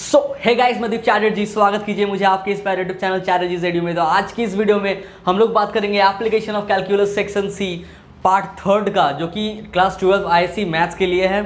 Hey guys, मैं दीप चैटर्जी। स्वागत कीजिए मुझे आपके इस यूट्यूब चैनल चैटर्जीज एडू में। तो आज की इस वीडियो में हम लोग बात करेंगे application of calculus section C part third का, जो कि क्लास 12 आईएससी मैथ्स के लिए है।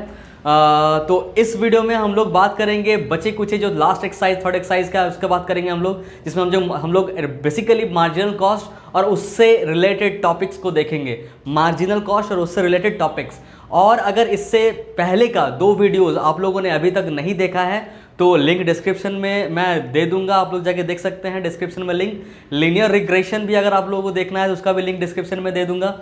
तो इस वीडियो में हम लोग बात करेंगे बचे कुछ जो लास्ट एक्सरसाइज थर्ड एक्सरसाइज का है उसके बात करेंगे हम लोग, जिसमें हम लोग बेसिकली मार्जिनल कॉस्ट और उससे रिलेटेड टॉपिक्स को देखेंगे। मार्जिनल कॉस्ट और उससे रिलेटेड टॉपिक्स। और अगर इससे पहले का 2 वीडियोस आप लोगों ने अभी तक नहीं देखा है तो लिंक डिस्क्रिप्शन में मैं दे दूंगा, आप लोग जाके देख सकते हैं। डिस्क्रिप्शन में लिंक, लीनियर रिग्रेशन भी अगर आप लोगों को देखना है तो उसका भी लिंक डिस्क्रिप्शन में दे दूंगा।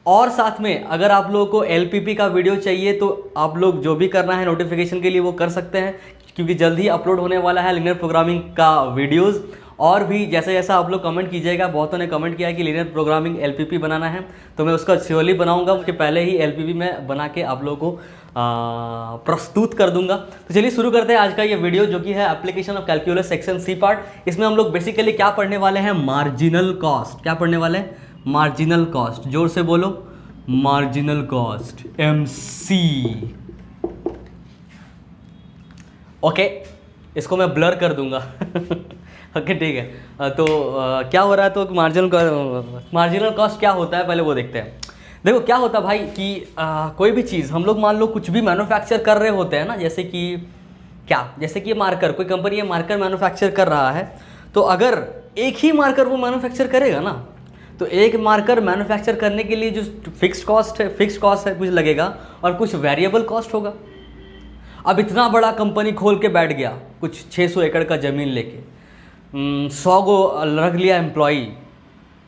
और साथ में अगर आप लोगों को एलपीपी का वीडियो चाहिए तो आप लोग जो भी करना है नोटिफिकेशन के लिए वो कर सकते हैं, क्योंकि जल्द ही अपलोड होने वाला है लीनियर प्रोग्रामिंग का वीडियोस। और भी जैसा जैसा आप लोग कमेंट कीजिएगा, बहुतों ने कमेंट किया है कि लीनियर प्रोग्रामिंग एलपीपी बनाना है, तो मैं उसका श्योरली बनाऊंगा। उसके पहले ही एलपीपी में बना के आप लोगों को प्रस्तुत कर दूंगा। तो चलिए शुरू करते हैं आज का ये वीडियो, जो कि है application of calculus section C part. इसमें हम लोग बेसिकली क्या पढ़ने वाले हैं? Marginal cost. क्या पढ़ने वाले हैं? Marginal cost. जोर से बोलो, मार्जिनल कॉस्ट, एमसी। ओके, इसको मैं ब्लर कर दूंगा। ओके ठीक है। तो क्या हो रहा है? तो मार्जिनल कॉस्ट क्या होता है पहले वो देखते हैं। देखो क्या होता है भाई कि कोई भी चीज़ हम लोग मान लो कुछ भी मैन्युफैक्चर कर रहे होते हैं ना, जैसे कि मार्कर, कोई कंपनी ये मार्कर मैन्युफैक्चर कर रहा है, तो अगर एक ही मार्कर वो मैन्युफैक्चर करेगा ना, तो एक मार्कर मैन्युफैक्चर करने के लिए जो फिक्स्ड कॉस्ट है कुछ लगेगा और कुछ वेरिएबल कॉस्ट होगा। अब इतना बड़ा कंपनी खोल के बैठ गया, कुछ 600 एकड़ का ज़मीन लेके, 100 को रख लिया एम्प्लॉई,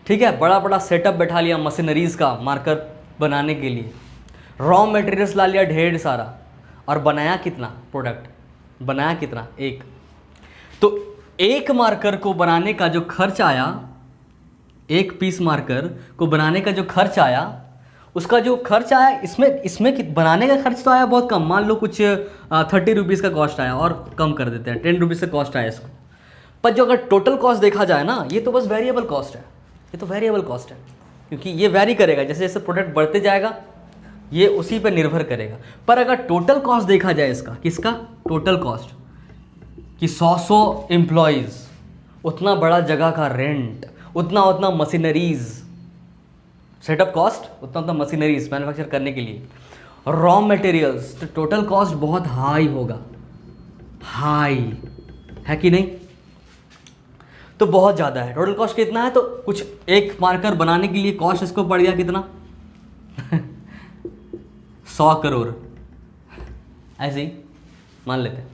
ठीक है, बड़ा बड़ा सेटअप बैठा लिया मशीनरीज़ का मार्कर बनाने के लिए, रॉ मटेरियल्स ला लिया ढेर सारा, और बनाया कितना प्रोडक्ट? बनाया कितना? एक। तो एक मार्कर को बनाने का जो खर्च आया, एक पीस मार्कर को बनाने का जो खर्च आया, उसका जो खर्च आया, इसमें बनाने का खर्च तो आया बहुत कम, मान लो कुछ 30 रुपीज़ का कॉस्ट आया, और कम कर देते हैं 10 रुपीज़ का कॉस्ट आया इसको। पर जो अगर टोटल कॉस्ट देखा जाए ना, ये तो बस वेरिएबल कॉस्ट है, ये तो वेरिएबल कॉस्ट है, क्योंकि ये वेरी करेगा जैसे जैसे प्रोडक्ट बढ़ते जाएगा, ये उसी पर निर्भर करेगा। पर अगर टोटल कॉस्ट देखा जाए इसका, किसका टोटल कॉस्ट, कि 100 एम्प्लॉयज़, उतना बड़ा जगह का रेंट, उतना मशीनरीज, सेटअप कॉस्ट, उतना मशीनरीज मैन्युफैक्चर करने के लिए, रॉ मटेरियल्स, तो टोटल कॉस्ट बहुत हाई होगा। हाई है कि नहीं? तो बहुत ज़्यादा है। टोटल कॉस्ट कितना है? तो कुछ एक मार्कर बनाने के लिए कॉस्ट इसको पड़ गया कितना? 100 करोड़, ऐसे ही मान लेते हैं।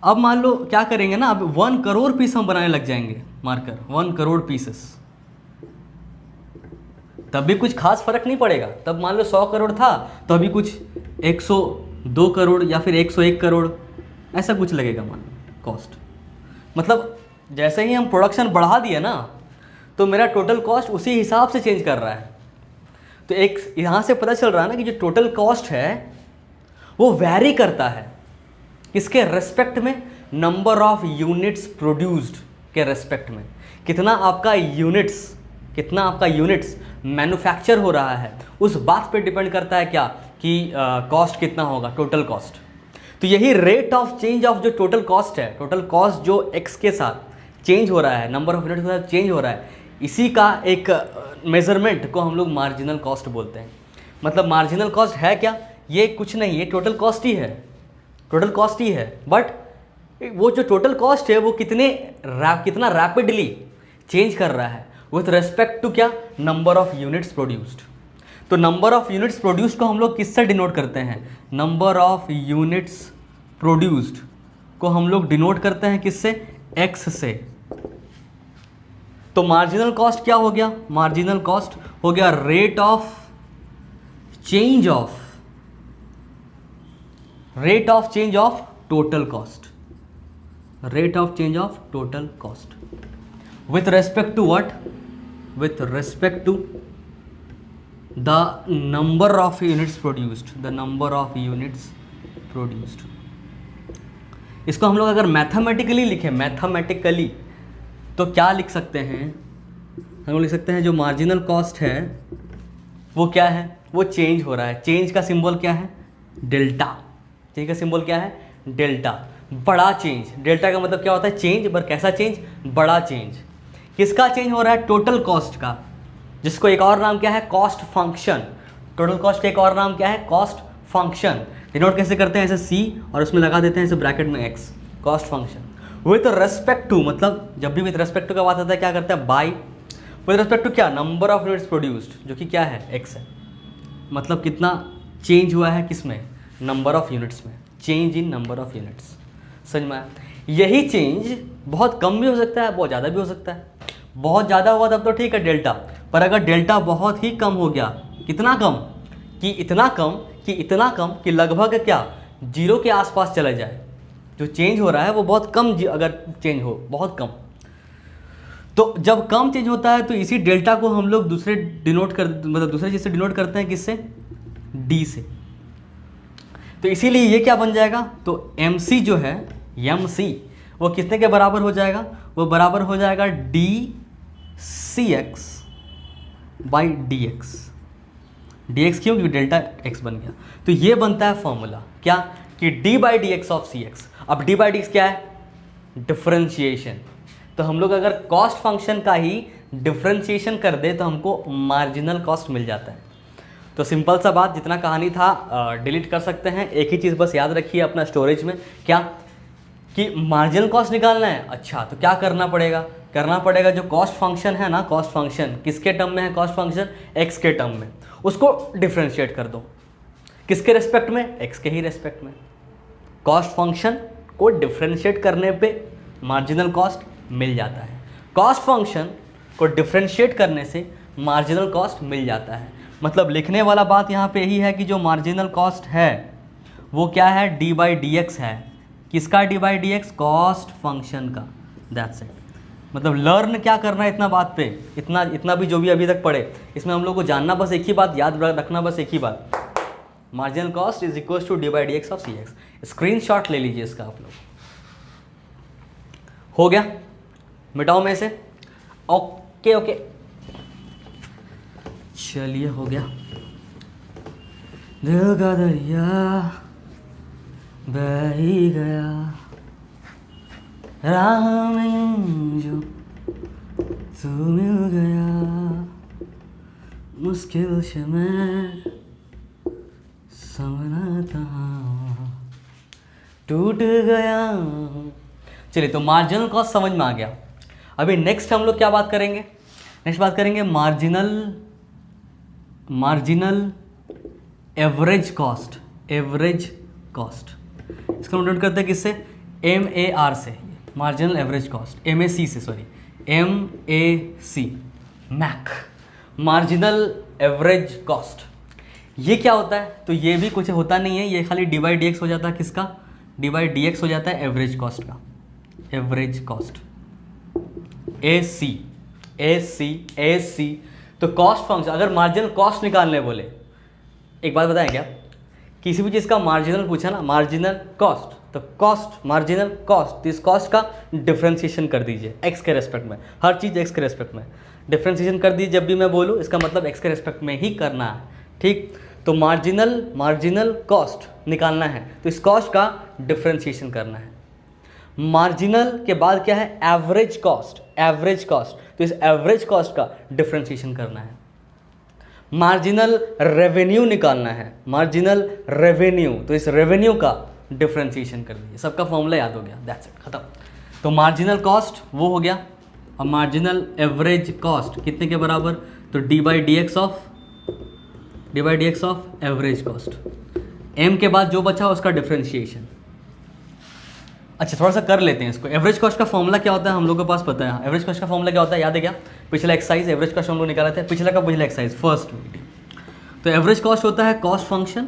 अब मान लो क्या करेंगे ना, अब 1 करोड़ पीस हम बनाने लग जाएंगे मार्कर, 1 करोड़ पीसेस, तब भी कुछ खास फर्क नहीं पड़ेगा। तब मान लो 100 करोड़ था तो अभी कुछ 102 करोड़ या फिर 101 करोड़ ऐसा कुछ लगेगा मान लो कॉस्ट। मतलब जैसे ही हम प्रोडक्शन बढ़ा दिए ना, तो मेरा टोटल कॉस्ट उसी हिसाब से चेंज कर रहा है। तो एक यहाँ से पता चल रहा है ना कि जो टोटल कॉस्ट है वो वैरी करता है, किसके रेस्पेक्ट में? नंबर ऑफ यूनिट्स प्रोड्यूस्ड के रेस्पेक्ट में। कितना आपका यूनिट्स मैन्युफैक्चर हो रहा है, उस बात पे डिपेंड करता है क्या, कि कॉस्ट कितना होगा, टोटल कॉस्ट। तो यही रेट ऑफ चेंज ऑफ जो टोटल कॉस्ट है, टोटल कॉस्ट जो एक्स के साथ चेंज हो रहा है, नंबर ऑफ यूनिट्स के साथ चेंज हो रहा है, इसी का एक मेजरमेंट को हम लोग मार्जिनल कॉस्ट बोलते हैं। मतलब मार्जिनल कॉस्ट है क्या? ये कुछ नहीं, ये टोटल कॉस्ट ही है, टोटल कॉस्ट ही है। बट वो जो टोटल कॉस्ट है वो कितना रैपिडली चेंज कर रहा है विथ रेस्पेक्ट टू क्या? Number of units produced. तो नंबर ऑफ यूनिट्स प्रोड्यूस्ड को हम लोग किससे डिनोट करते हैं? नंबर ऑफ यूनिट्स प्रोड्यूस्ड को हम लोग डिनोट करते हैं किससे? एक्स से। तो मार्जिनल कॉस्ट क्या हो गया? मार्जिनल कॉस्ट हो गया rate of change of total cost, rate of change of total cost with respect to what? With respect to the number of units produced, the number of units produced। इसको हम लोग अगर mathematically लिखें, mathematically, तो क्या लिख सकते हैं? हम लोग लिख सकते हैं जो मार्जिनल कॉस्ट है वो क्या है? वो चेंज हो रहा है। चेंज का सिंबल क्या है? डेल्टा। चेंज का सिंबल क्या है? डेल्टा। बड़ा चेंज। डेल्टा का मतलब क्या होता है? चेंज। पर कैसा चेंज? बड़ा चेंज। किसका चेंज हो रहा है? टोटल कॉस्ट का, जिसको एक और नाम क्या है? Cost function. टोटल कॉस्ट का एक और नाम क्या है? Cost function. डिनोट कैसे करते हैं? ऐसे सी और उसमें लगा देते हैं ऐसे ब्रैकेट में x, cost function. With respect to, मतलब जब भी विथ रेस्पेक्ट टू का बात आता है क्या करते हैं? बाय। विथ रेस्पेक्ट टू क्या? नंबर ऑफ यूनिट्स प्रोड्यूस्ड, जो कि क्या है? एक्स है। मतलब कितना चेंज हुआ है? किसमें? नंबर ऑफ यूनिट्स में। Change in number of units. समझ में आया? यही चेंज बहुत कम भी हो सकता है, बहुत ज़्यादा भी हो सकता है। बहुत ज़्यादा हुआ तब तो ठीक है डेल्टा, पर अगर डेल्टा बहुत ही कम हो गया, कितना कम? कि इतना कम कि इतना कम कि लगभग क्या? जीरो के आसपास चला जाए। जो चेंज हो रहा है वो बहुत कम, अगर चेंज हो बहुत कम, तो जब कम चेंज होता है तो इसी डेल्टा को हम लोग दूसरे डिनोट कर, मतलब दूसरे चीज़ से डिनोट करते हैं। किससे? डी से। तो इसीलिए ये क्या बन जाएगा? तो एम सी जो है, एम सी, वो कितने के बराबर हो जाएगा? वो बराबर हो जाएगा d c x by D x. D x क्यों? क्योंकि डेल्टा एक्स बन गया। तो ये बनता है फॉर्मूला क्या? कि d by D x of c x. अब डी बाई डी एक्स क्या है? डिफरेंशिएशन। तो हम लोग अगर कॉस्ट फंक्शन का ही डिफरेंशिएशन कर दे तो हमको मार्जिनल कॉस्ट मिल जाता है। तो सिंपल सा बात, जितना कहानी था डिलीट कर सकते हैं। एक ही चीज़ बस याद रखिए अपना स्टोरेज में, क्या? कि मार्जिनल कॉस्ट निकालना है। अच्छा, तो क्या करना पड़ेगा? करना पड़ेगा जो कॉस्ट फंक्शन है ना, कॉस्ट फंक्शन किसके टर्म में है? कॉस्ट फंक्शन एक्स के टर्म में, उसको डिफरेंशिएट कर दो। किसके रेस्पेक्ट में? एक्स के ही रेस्पेक्ट में। कॉस्ट फंक्शन को डिफरेंशिएट करने पे मार्जिनल कॉस्ट मिल जाता है। कॉस्ट फंक्शन को डिफरेंशिएट करने से मार्जिनल कॉस्ट मिल जाता है। मतलब लिखने वाला बात यहाँ पे यही है कि जो मार्जिनल कॉस्ट है वो क्या है? डी बाई डी एक्स है। किसका? D by D X, cost function का। That's it. मतलब लर्न क्या करना है इतना बात पे, इतना भी जो भी अभी तक पढ़े, इसमें हम लोग को जानना बस एक ही बात, याद रखना बस एक ही बात, marginal cost is equal to d by D x of c x. Screenshot ले लीजिए इसका आप लोग। हो गया? मिटाओ में से। ओके ओके, चलिए हो गया। दिल का दरिया बह ही गया, राह में यूं जो तू मिल गया, मुश्किल से मैं समझना था, टूट गया। चलिए, तो मार्जिनल कॉस्ट समझ में आ गया। अभी नेक्स्ट हम लोग क्या बात करेंगे? नेक्स्ट बात करेंगे marginal average cost. Average cost इसका नोट करते हैं किससे? MAR से। मार्जिनल एवरेज कॉस्ट MAC से, sorry MAC, MAC, marginal average cost. ये क्या होता है? तो ये भी कुछ होता नहीं है, ये खाली डी बाई डी एक्स हो जाता है। किसका? डी बाई डी एक्स हो जाता है एवरेज कॉस्ट का। Average cost AC। तो कॉस्ट फंक्शन, अगर मार्जिनल कॉस्ट निकालने बोले, एक बात बताएं क्या, किसी भी चीज़ का मार्जिनल पूछा ना, मार्जिनल कॉस्ट, तो कॉस्ट, मार्जिनल कॉस्ट, तो इस कॉस्ट का डिफरेंशिएशन कर दीजिए एक्स के रेस्पेक्ट में। हर चीज़ एक्स के रेस्पेक्ट में डिफरेंशिएशन कर दीजिए। जब भी मैं बोलूँ इसका मतलब एक्स के रेस्पेक्ट में ही करना है, ठीक? तो मार्जिनल कॉस्ट निकालना है तो इस कॉस्ट का डिफरेंशिएशन करना है। मार्जिनल के बाद क्या है? Average cost. एवरेज कॉस्ट, तो इस एवरेज कॉस्ट का डिफरेंशिएशन करना है। मार्जिनल रेवेन्यू निकालना है। मार्जिनल रेवेन्यू, तो इस रेवेन्यू का डिफरेंशिएशन कर दीजिए। सबका फॉर्मूला याद हो गया, दैट्स इट, खत्म। तो मार्जिनल कॉस्ट वो हो गया, और मार्जिनल एवरेज कॉस्ट कितने के बराबर? तो D by D x of average cost. M के बाद जो बचा उसका डिफरेंशिएशन। अच्छा, थोड़ा सा कर लेते हैं इसको। एवरेज कॉस्ट का फॉर्मूला क्या होता है हम लोगों के पास पता है। एवरेज कॉस्ट का फॉर्मूला क्या होता है, याद है क्या? पिछला एक्सरसाइज एवरेज कॉस्ट हम लोग निकाला था, पिछला एक्सरसाइज फर्स्ट वीडियो। तो एवरेज कॉस्ट होता है cost function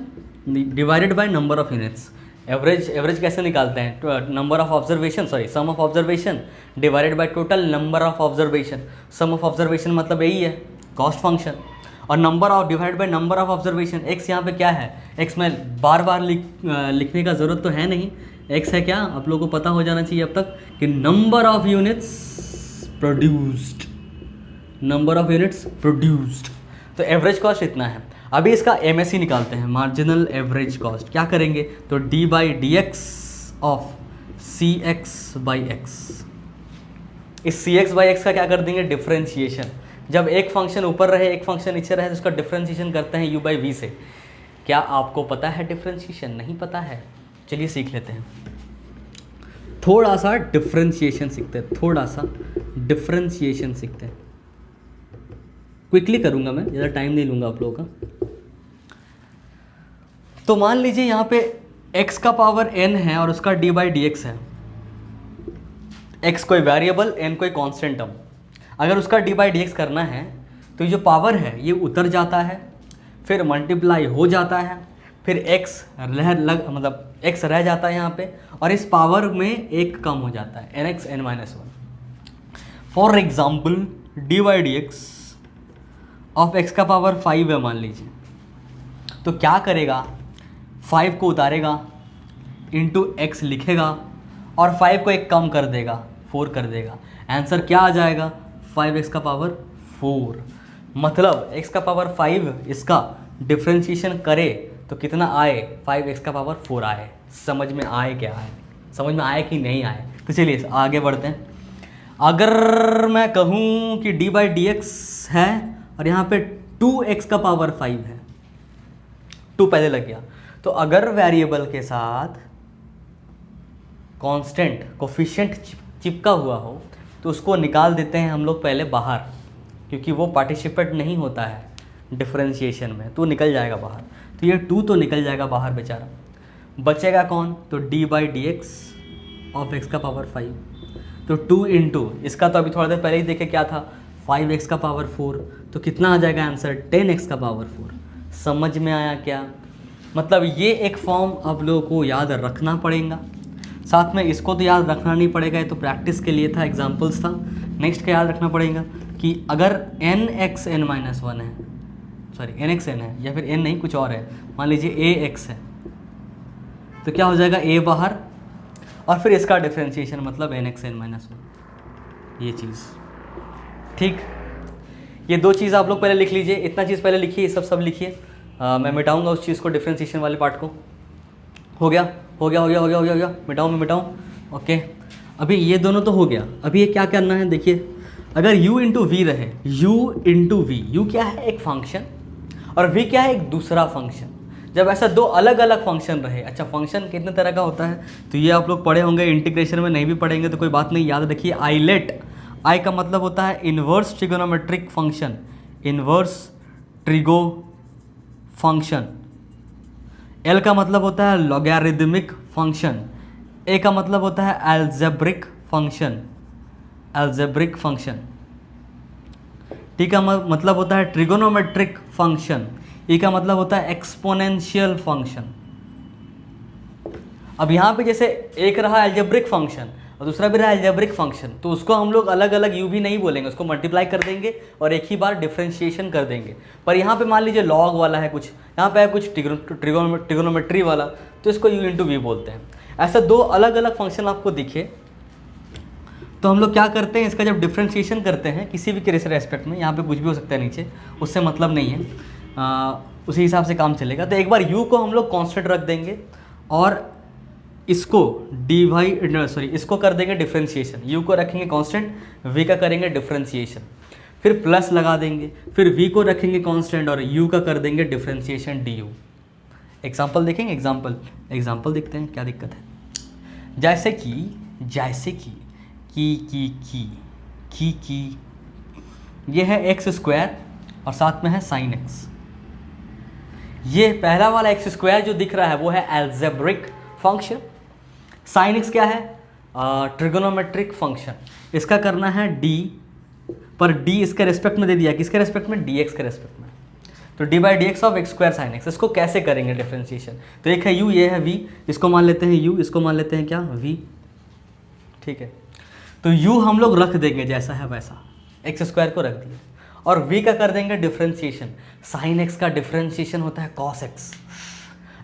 divided by number of units. Average कैसे निकालते हैं? Number of observation, sorry sum of observation divided by total number of observation. Sum of observation मतलब यही है कॉस्ट फंक्शन, और number of divide by number of observation. X यहाँ पे क्या है? एक्स में बार बार लिखने का ज़रूरत तो है नहीं। एक्स है क्या? आप लोगों को पता हो जाना चाहिए अब तक कि number of units produced. Number of units produced. तो एवरेज कॉस्ट इतना है। अभी इसका MAC निकालते हैं, मार्जिनल एवरेज कॉस्ट। क्या करेंगे? तो D by D x of c x by x. इस सी एक्स बाई एक्स का क्या कर देंगे, डिफ्रेंशिएशन। जब एक फंक्शन ऊपर रहे एक फंक्शन नीचे रहे तो उसका डिफ्रेंशिएशन करते हैं यू बाई वी से। क्या आपको पता है डिफ्रेंशिएशन? नहीं पता है, चलिए सीख लेते हैं। थोड़ा सा डिफ्रेंशिएशन सीखते हैं, थोड़ा सा डिफ्रेंशिएशन सीखते हैं। क्विकली करूंगा मैं, ज़्यादा टाइम नहीं लूँगा आप लोगों का। तो मान लीजिए यहाँ पे x का पावर n है और उसका d बाई डी एक्स है। x कोई वेरिएबल, n कोई कांस्टेंट टर्म। अगर उसका d बाई डी एक्स करना है तो ये जो पावर है ये उतर जाता है, फिर मल्टीप्लाई हो जाता है, फिर x मतलब x रह जाता है यहाँ पे, और इस पावर में एक कम हो जाता है, nx n minus one. For example D by D x of x का पावर 5 है मान लीजिए, तो क्या करेगा, 5 को उतारेगा, इंटू x लिखेगा और 5 को एक कम कर देगा, 4 कर देगा। आंसर क्या आ जाएगा, 5x का पावर 4। मतलब x का पावर 5 इसका डिफ्रेंशिएशन करे तो कितना आए, 5x का पावर 4 आए। समझ में आए क्या आए, समझ में आए कि नहीं आए? तो चलिए आगे बढ़ते हैं। अगर मैं कहूँ कि d बाई डी एक्स है और यहाँ पे 2x का पावर 5 है, 2 पहले लग गया, तो अगर वेरिएबल के साथ कांस्टेंट कोफिशिएंट चिपका हुआ हो तो उसको निकाल देते हैं हम लोग पहले बाहर, क्योंकि वो पार्टिसिपेट नहीं होता है डिफरेंशिएशन में, तो निकल जाएगा बाहर। तो ये 2 तो निकल जाएगा बाहर बेचारा, बचेगा कौन, तो d by D x of x का पावर 5। तो 2 इंटू इसका तो अभी थोड़ा देर पहले ही देखे क्या था, 5x का पावर 4, तो कितना आ जाएगा आंसर, 10x का पावर 4। समझ में आया क्या? मतलब ये एक फॉर्म आप लोगों को याद रखना पड़ेगा। साथ में इसको तो याद रखना नहीं पड़ेगा, ये तो प्रैक्टिस के लिए था, एग्जाम्पल्स था। नेक्स्ट क्या याद रखना पड़ेगा कि अगर nx n माइनस वन है, सॉरी nx n है, या फिर n नहीं कुछ और है, मान लीजिए ax है, तो क्या हो जाएगा a बाहर और फिर इसका डिफ्रेंशिएशन मतलब nx n माइनस वन, ये चीज़। ठीक, ये 2 चीज़ आप लोग पहले लिख लीजिए, इतना चीज़ पहले लिखिए, ये सब लिखिए। मैं मिटाऊंगा उस चीज़ को, डिफ्रेंशिएशन वाले पार्ट को। हो गया हो गया हो गया हो गया हो गया हो गया, मिटाऊँ मैं मिटाऊँ, ओके। अभी ये दोनों तो हो गया, अभी ये क्या करना है, देखिए अगर u इंटू वी रहे, u इंटू वी, यू क्या है, एक फंक्शन, और v क्या है, एक दूसरा फंक्शन। जब ऐसा 2 अलग अलग फंक्शन रहे, अच्छा फंक्शन कितने तरह का होता है तो ये आप लोग पढ़े होंगे, इंटीग्रेशन में नहीं भी पढ़ेंगे तो कोई बात नहीं, याद रखिए। आइलेट, आई का मतलब होता है inverse trigonometric function, inverse trigo function. L का मतलब होता है लॉगरिदमिक फंक्शन। ए का मतलब होता है algebraic function, algebraic function. T का मतलब होता है ट्रिगोनोमेट्रिक फंक्शन। ई का मतलब होता है एक्सपोनेंशियल फंक्शन। अब यहाँ पे जैसे एक रहा अलजेब्रिक फंक्शन और दूसरा भी रहा अलजेब्रिक फंक्शन, तो उसको हम लोग अलग अलग यू भी नहीं बोलेंगे, उसको मल्टीप्लाई कर देंगे और एक ही बार डिफ्रेंशिएशन कर देंगे। पर यहाँ पे मान लीजिए लॉग वाला है कुछ, यहाँ पे है कुछ ट्रिगोनोमेट्री वाला, तो इसको यू इंटू वी बोलते हैं। ऐसा 2 अलग अलग फंक्शन आपको दिखे तो हम लोग क्या करते हैं, इसका जब डिफ्रेंशिएशन करते हैं किसी भी रेस्पेक्ट में, यहाँ पे कुछ भी हो सकता है नीचे, उससे मतलब नहीं है, उसी हिसाब से काम चलेगा। तो एक बार u को हम लोग कांस्टेंट रख देंगे और इसको इसको कर देंगे डिफ्रेंशिएशन, u को रखेंगे कांस्टेंट, v का करेंगे डिफ्रेंशिएशन, फिर प्लस लगा देंगे, फिर v को रखेंगे कांस्टेंट और u का कर देंगे डिफ्रेंशिएशन du। एग्जाम्पल देखेंगे, एग्जाम्पल देखते हैं क्या दिक्कत है। जैसे कि ये है एक्स स्क्वायर और साथ में है साइन एक्स। ये पहला वाला एक्स स्क्वायर जो दिख रहा है वो है अलजेब्रिक फंक्शन, साइन एक्स क्या है, ट्रिगोनोमेट्रिक फंक्शन। इसका करना है d, पर d इसके रेस्पेक्ट में दे दिया, किसके रेस्पेक्ट में, dx के रेस्पेक्ट में। तो d by D x of x square sine x, इसको कैसे करेंगे डिफ्रेंशिएशन, तो एक है u, ये है v, इसको मान लेते हैं u, इसको मान लेते हैं क्या, v। ठीक है, तो u हम लोग रख देंगे जैसा है वैसा, एक्स स्क्वायर को रख दिया, और v का कर देंगे डिफ्रेंशिएशन। साइन एक्स का डिफ्रेंशिएशन होता है कॉस एक्स।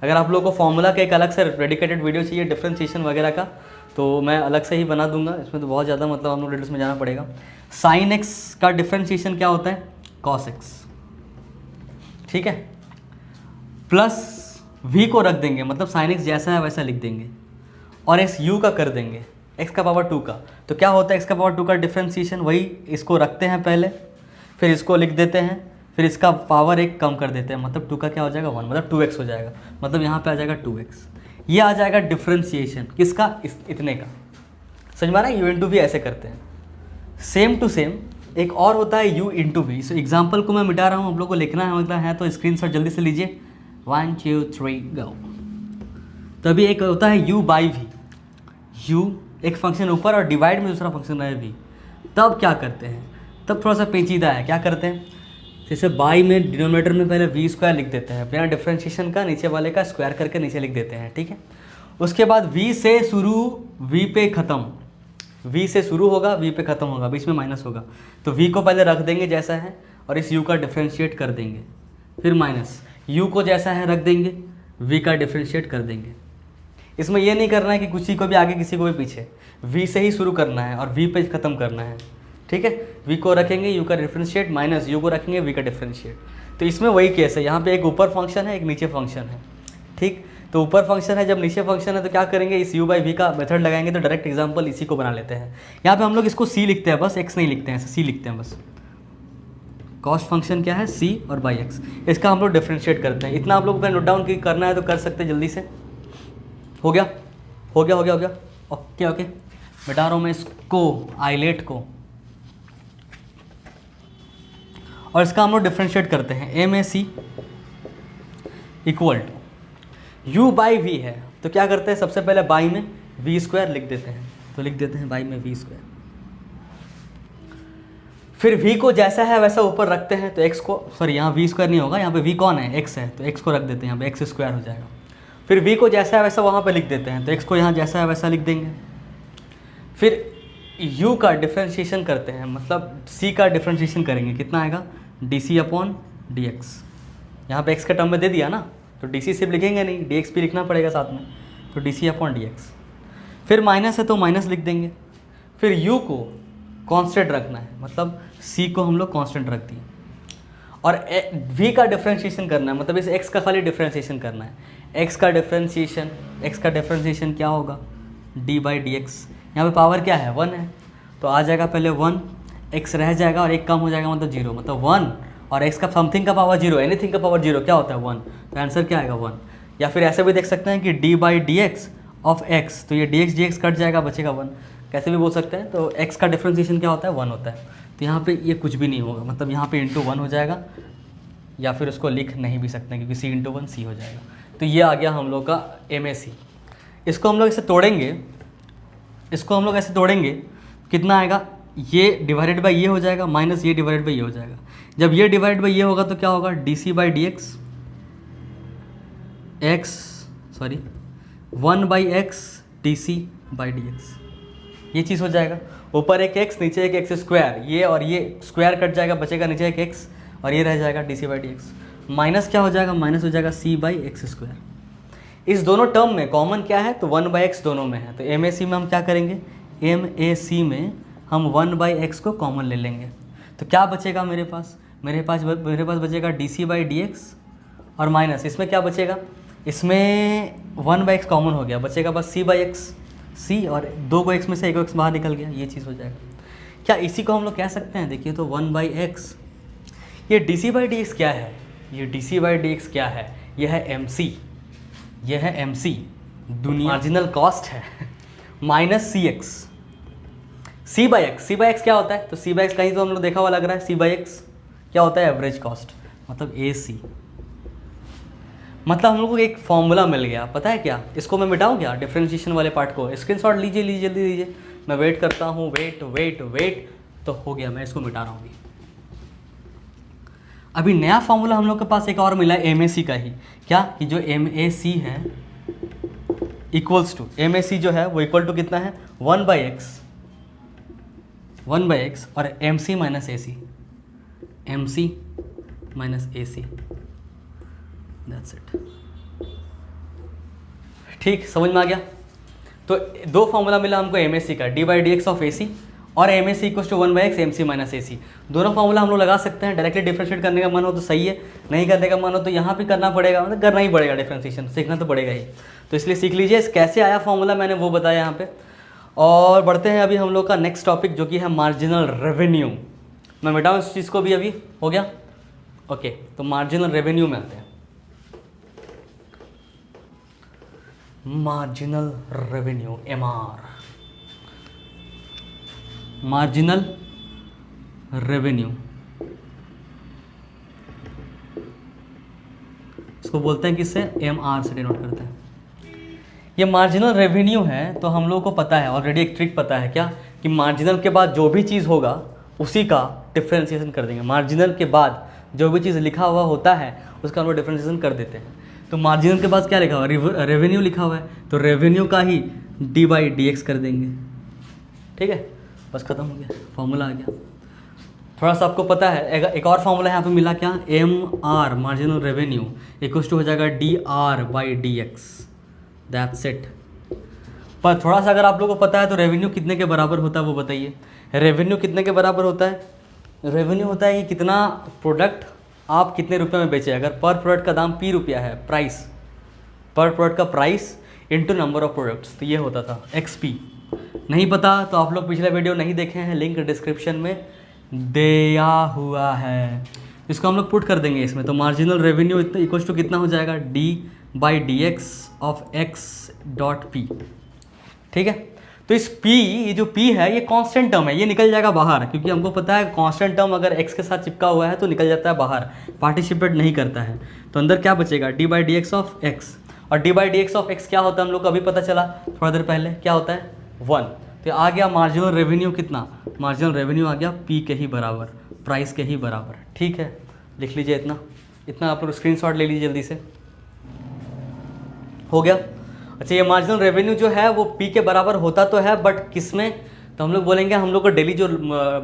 अगर आप लोगों को फॉर्मूला का एक अलग से डेडिकेटेड वीडियो चाहिए डिफ्रेंशिएशन वगैरह का, तो मैं अलग से ही बना दूंगा, इसमें तो बहुत ज़्यादा मतलब हम लोग डिटेल्स में जाना पड़ेगा। साइन एक्स का डिफ्रेंशिएशन क्या होता है, कॉस एक्स। ठीक है, प्लस v को रख देंगे, मतलब साइन एक्स जैसा है वैसा लिख देंगे, और इस u का कर देंगे x का पावर 2 का, तो क्या होता है x का पावर 2 का डिफ्रेंशिएशन, वही इसको रखते हैं पहले, फिर इसको लिख देते हैं, फिर इसका पावर 1 कम कर देते हैं, मतलब 2 का क्या हो जाएगा 1, मतलब 2x हो जाएगा, मतलब यहाँ पे आ जाएगा 2x। ये आ जाएगा डिफ्रेंशिएशन किसका, इतने का। समझ में आ रहा है, u इंटू वी ऐसे करते हैं। सेम टू सेम एक और होता है u into v. So example को मैं मिटा रहा हूँ, आप लोग को लिखना है मतलब है, तो स्क्रीनशॉट जल्दी से लीजिए, 1 2 3 गो। तो अभी एक होता है u बाई वी, u एक फंक्शन ऊपर और डिवाइड में दूसरा फंक्शन है v। तब क्या करते हैं, तब थोड़ा सा पेचीदा है, क्या करते हैं, जैसे बाई में डिनोमिनेटर में पहले वी स्क्वायर लिख देते हैं, बिना डिफ्रेंशिएशन का नीचे वाले का स्क्वायर करके नीचे लिख देते हैं, ठीक है। उसके बाद v से शुरू v पे ख़त्म, v से शुरू होगा v पे ख़त्म होगा, बीच में माइनस होगा, तो v को पहले रख देंगे जैसा है और इस u का डिफ्रेंशिएट कर देंगे, फिर माइनस u को जैसा है रख देंगे, v का डिफ्रेंशिएट कर देंगे। इसमें यह नहीं करना है कि किसी को भी आगे किसी को भी पीछे, v से ही शुरू करना है और v पे ख़त्म करना है, ठीक है। v को रखेंगे u का डिफ्रेंशिएट, माइनस u को रखेंगे v का डिफ्रेंशिएट। तो इसमें वही केस है, यहाँ पे एक ऊपर फंक्शन है एक नीचे फंक्शन है, ठीक। तो ऊपर फंक्शन है, जब नीचे फंक्शन है तो क्या करेंगे, इस u बाई वी का मेथड लगाएंगे, तो डायरेक्ट एग्जाम्पल इसी को बना लेते हैं। यहाँ पे हम लोग इसको c लिखते हैं, बस x नहीं लिखते हैं, c लिखते हैं बस। कॉस्ट फंक्शन क्या है, c और बाई x, इसका हम लोग डिफ्रेंशिएट करते हैं। इतना आप लोग को नोट डाउन करना है तो कर सकते हैं जल्दी से। हो गया हो गया हो गया हो गया, ओके ओके। मिटा रहा हूँ मैं इसको, आइलेट को, और इसका हम लोग डिफ्रेंशिएट करते हैं। M A C equal to u by v है, तो क्या करते हैं, सबसे पहले बाई में वी स्क्वायर लिख देते हैं, तो लिख देते हैं बाई में वी स्क्वायर। फिर v को जैसा है वैसा ऊपर रखते हैं, तो x को, सॉरी यहाँ v स्क्वायर नहीं होगा, यहाँ पे v कौन है, x है, तो x को रख देते हैं यहाँ पे, x स्क्वायर हो जाएगा। फिर v को जैसा है वैसा वहाँ पे लिख देते हैं, तो x को यहाँ जैसा है वैसा लिख देंगे। फिर u का डिफ्रेंशिएशन करते हैं, मतलब c का डिफ्रेंशिएशन करेंगे, कितना आएगा, डी अपॉन डी एक्स। यहाँ पे x का टर्म में दे दिया ना, तो डी सिर्फ लिखेंगे नहीं, डी भी लिखना पड़ेगा साथ में, तो डी अपॉन डी एक्स। फिर माइनस है तो माइनस लिख देंगे। फिर u को कांस्टेंट रखना है, मतलब c को हम लोग कांस्टेंट रख दिए, और v का डिफ्रेंशिएशन करना है, मतलब इस x का खाली डिफ्रेंशिएशन करना है। x का डिफ्रेंशिएशन क्या होगा, d बाई डी एक्स। यहाँ पर पावर क्या है, 1 है, तो आ जाएगा पहले 1, x रह जाएगा और एक कम हो जाएगा, मतलब 0, मतलब 1 और x का समथिंग का पावर 0, एनीथिंग का पावर 0 क्या होता है 1, तो आंसर क्या आएगा 1। या फिर ऐसे भी देख सकते हैं कि d by D x of x, तो ये dx कट जाएगा, बचेगा 1, कैसे भी बोल सकते हैं। तो x का डिफ्रेंशिएशन क्या होता है, 1 होता है, तो यहाँ पे ये कुछ भी नहीं होगा, मतलब यहाँ पे इंटू 1 हो जाएगा, या फिर उसको लिख नहीं भी सकते हैं क्योंकि c इंटू 1 c हो जाएगा। तो ये आ गया हम लोग का MAC। इसको हम लोग ऐसे तोड़ेंगे, कितना आएगा, ये डिवाइडेड बाई ये हो जाएगा, माइनस ये डिवाइडेड बाई ये हो जाएगा। जब ये डिवाइड बाई ये होगा तो क्या होगा, DC by D x, 1 by x DC by D x, ये चीज़ हो जाएगा। ऊपर एक x नीचे एक x स्क्वायर, ये और ये स्क्वायर कट जाएगा, बचेगा नीचे एक x और ये रह जाएगा DC by D x. Minus क्या हो जाएगा, माइनस हो जाएगा c बाई एक्स स्क्वायर। इस दोनों टर्म में कॉमन क्या है, तो 1 बाई एक्स दोनों में है, तो MAC में हम क्या करेंगे, MAC में हम 1 बाई एक्स को कॉमन ले लेंगे, तो क्या बचेगा मेरे पास बचेगा DC बाई डी एक्स और माइनस इसमें क्या बचेगा, इसमें 1 बाई एक्स कॉमन हो गया, बचेगा बस c बाई एक्स, c और 2 को x में से 1 x बाहर निकल गया, ये चीज़ हो जाएगा। क्या इसी को हम लोग कह सकते हैं, देखिए तो 1 बाई एक्स, ये DC बाई डी एक्स क्या है, ये है MC, दुनिया मार्जिनल कॉस्ट है, माइनस C बाई एक्स क्या होता है, तो C बाई एक्स कहीं तो हम लोग देखा हुआ लग रहा है, C बाई एक्स क्या होता है, एवरेज कॉस्ट, मतलब AC। मतलब हम लोग को एक फॉर्मूला मिल गया, पता है क्या, इसको मैं मिटाऊँ क्या, डिफरेंशिएशन वाले पार्ट को, स्क्रीनशॉट लीजिए जल्दी लीजिए, मैं वेट करता हूँ, वेट, तो हो गया, मैं इसको मिटा रहा हूँ। अभी नया फॉर्मूला हम लोग के पास एक और मिला है MAC का ही, क्या कि जो MAC है इक्वल्स टू, MAC जो है वो इक्वल टू कितना है, 1 बाई एक्स और MC minus AC, that's it. ठीक, समझ में आ गया। तो दो फॉर्मूला मिला हमको MAC का, d by D x of AC और M A C equal to 1/x M C minus A C. दोनों फॉर्मूला हम लोग लगा सकते हैं। डायरेक्टली डिफ्रेंशिएट करने का मन हो तो सही है, नहीं करने का मन हो तो यहाँ भी करना पड़ेगा, मतलब करना ही पड़ेगा, डिफ्रेंशिएशन सीखना तो पड़ेगा ही। तो इसलिए सीख लीजिए कैसे आया फॉर्मूला, मैंने वो बताया यहाँ पे। और बढ़ते हैं अभी हम लोग का नेक्स्ट टॉपिक जो कि है मार्जिनल रेवेन्यू। मैं मिटाऊँ इस चीज़ को भी, अभी हो गया ओके। तो मार्जिनल रेवेन्यू में आते हैं। Marginal revenue MR, marginal revenue इसको बोलते हैं किससे, MR से डिनोट करते हैं। ये मार्जिनल रेवेन्यू है तो हम लोगों को पता है ऑलरेडी, एक ट्रिक पता है क्या, कि मार्जिनल के बाद जो भी चीज़ होगा उसी का डिफ्रेंशिएशन कर देंगे। मार्जिनल के बाद जो भी चीज़ लिखा हुआ होता है उसका हम लोग डिफ्रेंशिएशन कर देते हैं। तो मार्जिनल के पास क्या लिखा हुआ है, रेवेन्यू लिखा हुआ है, तो रेवेन्यू का ही d/dx कर देंगे। ठीक है, बस खत्म हो गया, फॉर्मूला आ गया। थोड़ा सा आपको पता है एक और फॉर्मूला यहाँ पे मिला क्या, MR marginal revenue equals to हो जाएगा dr/dx, दैट्स इट। पर थोड़ा सा अगर आप लोगों को पता है तो रेवेन्यू कितने के बराबर होता है वो बताइए। रेवेन्यू कितने के बराबर होता है, रेवेन्यू होता है कि कितना प्रोडक्ट आप कितने रुपए में बेचे। अगर पर प्रोडक्ट का दाम P रुपया है, प्राइस पर प्रोडक्ट का price into number of products, तो ये होता था XP। नहीं पता तो आप लोग पिछले वीडियो नहीं देखे हैं, लिंक डिस्क्रिप्शन में दिया हुआ है, इसको हम लोग पुट कर देंगे इसमें। तो मार्जिनल रेवेन्यू इक्वल्स टू कितना हो जाएगा, d/dx ऑफ x.P। ठीक है, तो इस P, ये जो P है ये कांस्टेंट टर्म है, ये निकल जाएगा बाहर, क्योंकि हमको पता है कांस्टेंट टर्म अगर x के साथ चिपका हुआ है तो निकल जाता है बाहर, पार्टिसिपेट नहीं करता है। तो अंदर क्या बचेगा, d/dx ऑफ x। और d/dx ऑफ x क्या होता है हम लोग को अभी पता चला थोड़ा देर पहले, क्या होता है 1। तो आ गया मार्जिनल रेवेन्यू कितना, मार्जिनल रेवेन्यू आ गया P के ही बराबर, प्राइस के ही बराबर। ठीक है, लिख लीजिए इतना, इतना आप लोग स्क्रीनशॉट ले लीजिए जल्दी से, हो गया। अच्छा, ये मार्जिनल रेवेन्यू जो है वो P के बराबर होता तो है, बट किस में, तो हम लोग बोलेंगे हम लोग को डेली जो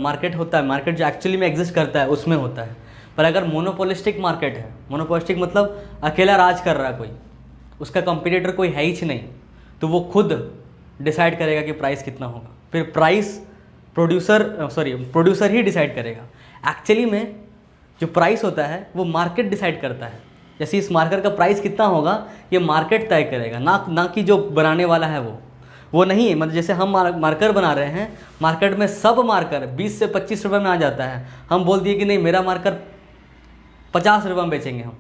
मार्केट होता है, मार्केट जो एक्चुअली में एग्जिस्ट करता है उसमें होता है। पर अगर मोनोपोलिस्टिक मार्केट है, मोनोपोलिस्टिक मतलब अकेला राज कर रहा है कोई, उसका कंपटीटर कोई है ही नहीं, तो वो खुद डिसाइड करेगा कि प्राइस कितना होगा। फिर प्राइस प्रोड्यूसर ही डिसाइड करेगा। एक्चुअली में जो प्राइस होता है वो मार्केट डिसाइड करता है। जैसे इस मार्कर का प्राइस कितना होगा ये मार्केट तय करेगा, ना कि जो बनाने वाला है वो नहीं है। मतलब जैसे हम मार्कर बना रहे हैं, मार्केट में सब मार्कर 20 से 25 रुपये में आ जाता है, हम बोल दिए कि नहीं मेरा मार्कर 50 रुपये में बेचेंगे हम,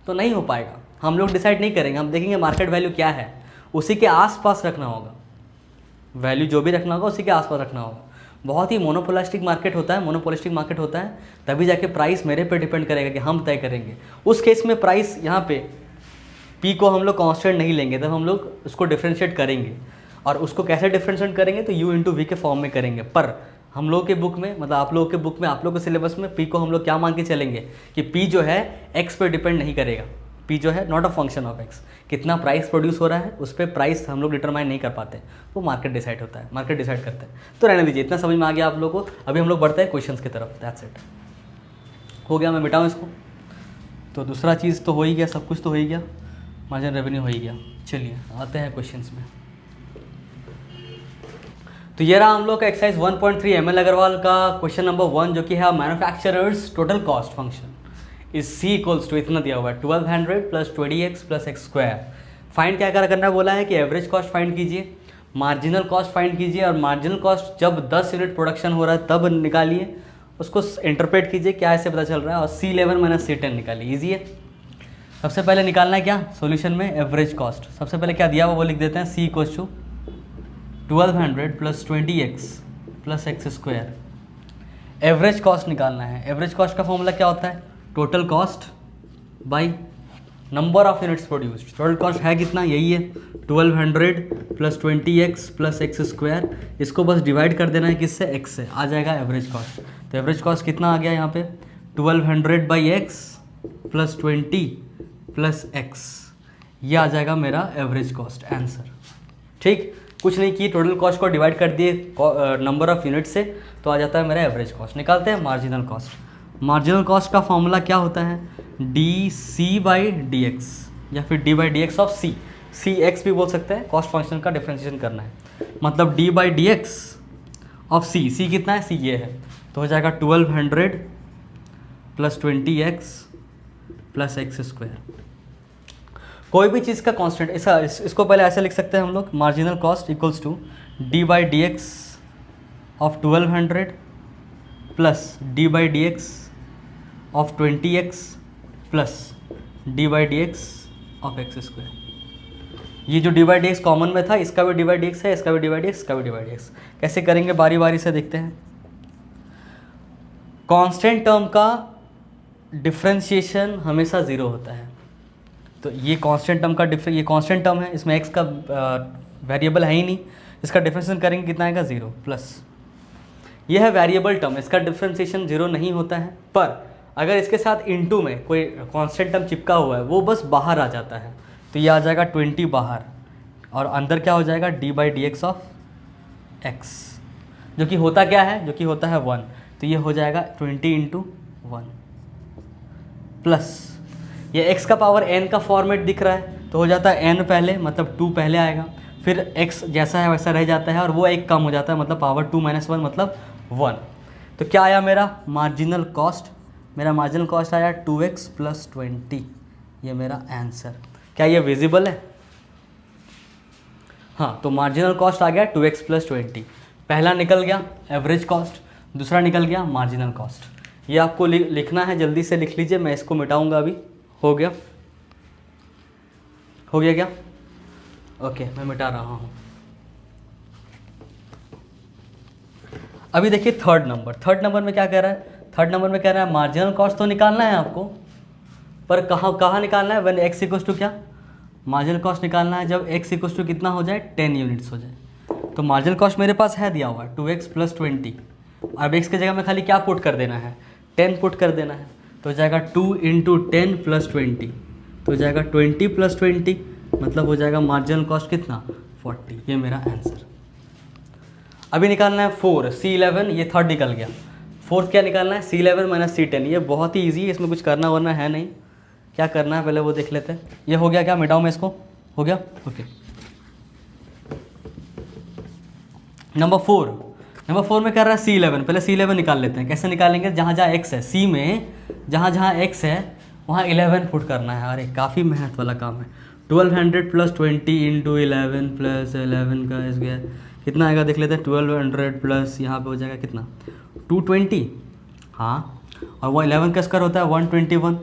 तो नहीं हो पाएगा। हम लोग डिसाइड नहीं करेंगे, हम देखेंगे मार्केट वैल्यू क्या है, उसी के आसपास रखना होगा, वैल्यू जो भी रखना होगा उसी के आसपास रखना होगा। बहुत ही मोनोपोलिस्टिक मार्केट होता है, तभी जाके प्राइस मेरे पे डिपेंड करेगा कि हम तय करेंगे। उस केस में प्राइस यहाँ पे P को हम लोग कांस्टेंट नहीं लेंगे, तब हम लोग उसको डिफ्रेंशिएट करेंगे। और उसको कैसे डिफ्रेंशिएट करेंगे, तो U इंटू V के फॉर्म में करेंगे। पर हम लोग के बुक में, मतलब आप लोगों के बुक में, आप लोगों के सिलेबस में P को हम लोग क्या मान के चलेंगे कि P जो है X पे डिपेंड नहीं करेगा। P जो है not a function of X, कितना प्राइस प्रोड्यूस हो रहा है उस पर प्राइस हम लोग डिटरमाइन नहीं कर पाते, वो मार्केट डिसाइड होता है, मार्केट डिसाइड करता है। तो रहने दीजिए, इतना समझ में आ गया आप लोगों को। अभी हम लोग बढ़ते हैं क्वेश्चंस की तरफ, दैट्स इट। हो गया, मैं मिटाऊँ इसको। तो दूसरा चीज़ तो हो ही गया, सब कुछ तो हो ही गया, मार्जिनल रेवेन्यू हो ही गया। चलिए आते हैं क्वेश्चंस में। तो ये रहा हम लोग का एक्सरसाइज 1.3 ML अग्रवाल का क्वेश्चन नंबर 1, जो कि है manufacturers total cost function is C equals to, इतना दिया हुआ है 1200 plus 20x plus x square. Find क्या करना बोला है कि एवरेज कॉस्ट फाइंड कीजिए, मार्जिनल कॉस्ट फाइंड कीजिए, और मार्जिनल कॉस्ट जब 10 यूनिट प्रोडक्शन हो रहा है तब निकालिए, उसको इंटरप्रेट कीजिए क्या ऐसे पता चल रहा है, और C11 माइनस C10 निकालिए। ईजी है। सबसे पहले निकालना है क्या सॉल्यूशन में, एवरेज कॉस्ट। सबसे पहले क्या दिया हुआ वो लिख देते हैं, C equals to 1200 plus 20x plus x square. Average cost निकालना है। एवरेज कॉस्ट का फॉर्मूला क्या होता है, total cost by number of units produced. Total cost है कितना, यही है 1200 plus 20x plus x square. इसको बस डिवाइड कर देना है किससे, x से, आ जाएगा एवरेज कॉस्ट। तो एवरेज कॉस्ट कितना आ गया यहाँ पे 1200 by x plus 20 plus x, ये आ जाएगा मेरा एवरेज कॉस्ट आंसर। ठीक, कुछ नहीं किए, टोटल कॉस्ट को डिवाइड कर दिए नंबर ऑफ यूनिट से, तो आ जाता है मेरा एवरेज कॉस्ट। निकालते हैं मार्जिनल कॉस्ट। मार्जिनल कॉस्ट का फॉर्मूला क्या होता है, dC/dx या फिर d/dx ऑफ C। CX भी बोल सकते हैं, कॉस्ट फंक्शन का डिफरेंशिएशन करना है, मतलब d/dx ऑफ सी कितना है, सी ये है, तो हो जाएगा 1200 plus 20x plus x square. कोई भी चीज़ का कांस्टेंट इसको पहले ऐसे लिख सकते हैं हम लोग, marginal cost equals to d by D x of 1200 plus d by D x of 20x plus d by D x of x square. ये जो d by D x common में था, इसका भी डी बाई डी एक्स है, इसका भी D by D x, इसका भी डी बाई डी एक्स। कैसे करेंगे बारी बारी से देखते हैं। कांस्टेंट टर्म का डिफ्रेंशिएशन हमेशा ज़ीरो होता है, तो ये कांस्टेंट टर्म का ये कांस्टेंट टर्म है, इसमें एक्स का वेरिएबल है ही नहीं, इसका डिफ्रेंशिएशन करेंगे कितना आएगा, ज़ीरो प्लस ये है वेरिएबल टर्म, इसका डिफ्रेंशिएशन ज़ीरो नहीं होता है। पर अगर इसके साथ इनटू में कोई कांस्टेंट टर्म चिपका हुआ है, वो बस बाहर आ जाता है, तो ये आ जाएगा 20 बाहर, और अंदर क्या हो जाएगा, D by D x of x, जो कि होता क्या है, जो कि होता है 1, तो ये हो जाएगा 20 इंटू 1 प्लस ये x का पावर n का फॉर्मेट दिख रहा है, तो हो जाता है n पहले, मतलब 2 पहले आएगा, फिर x जैसा है वैसा रह जाता है, और वो एक कम हो जाता है, मतलब पावर 2 - 1 मतलब 1। तो क्या आया मेरा मार्जिनल कॉस्ट, मेरा मार्जिनल कॉस्ट आया 2x प्लस 20, ये मेरा आंसर। क्या ये विजिबल है? हाँ, तो मार्जिनल कॉस्ट आ गया 2x प्लस 20, पहला निकल गया एवरेज कॉस्ट, दूसरा निकल गया मार्जिनल कॉस्ट। ये आपको लिखना है, जल्दी से लिख लीजिए, मैं इसको मिटाऊंगा अभी। हो गया, हो गया क्या? ओके, मैं मिटा रहा हूँ। अभी देखिए थर्ड नंबर में क्या कह रहा है, थर्ड नंबर में कह रहा है मार्जिनल कॉस्ट तो निकालना है आपको, पर कहाँ निकालना है, व्हेन x इक्वल्स टू क्या, मार्जिनल कॉस्ट निकालना है जब x इक्वल्स टू कितना हो जाए, 10 यूनिट्स हो जाए। तो मार्जिनल कॉस्ट मेरे पास है दिया हुआ है 2x प्लस 20, अब x की जगह में खाली क्या पुट कर देना है, 10 पुट कर देना है, तो हो जाएगा 2 इंटू 10 प्लस 20, तो हो जाएगा 20 प्लस 20, मतलब हो जाएगा मार्जिनल कॉस्ट कितना, 40। ये मेरा आंसर। अभी निकालना है 4 C11, ये थर्ड निकल गया। फोर्थ क्या निकालना है, C11 माइनस C10, ये बहुत ही ईजी है, इसमें कुछ करना वरना है नहीं। क्या करना है पहले वो देख लेते हैं। ये हो गया क्या, मिटाऊँ मैं इसको, हो गया, ओके। नंबर फोर में कर रहा है C11, पहले C11 निकाल लेते हैं। कैसे निकालेंगे, जहाँ जहाँ x है, C में जहाँ जहाँ x है वहाँ 11 पुट करना है। अरे काफ़ी मेहनत वाला काम है। 1200 प्लस 20 इंटू 11 प्लस 11 का इस गया कितना आएगा देख लेते हैं। 1200 प्लस यहाँ पे हो जाएगा कितना, 220, हाँ, और वो 11 का स्क्वायर होता है 121,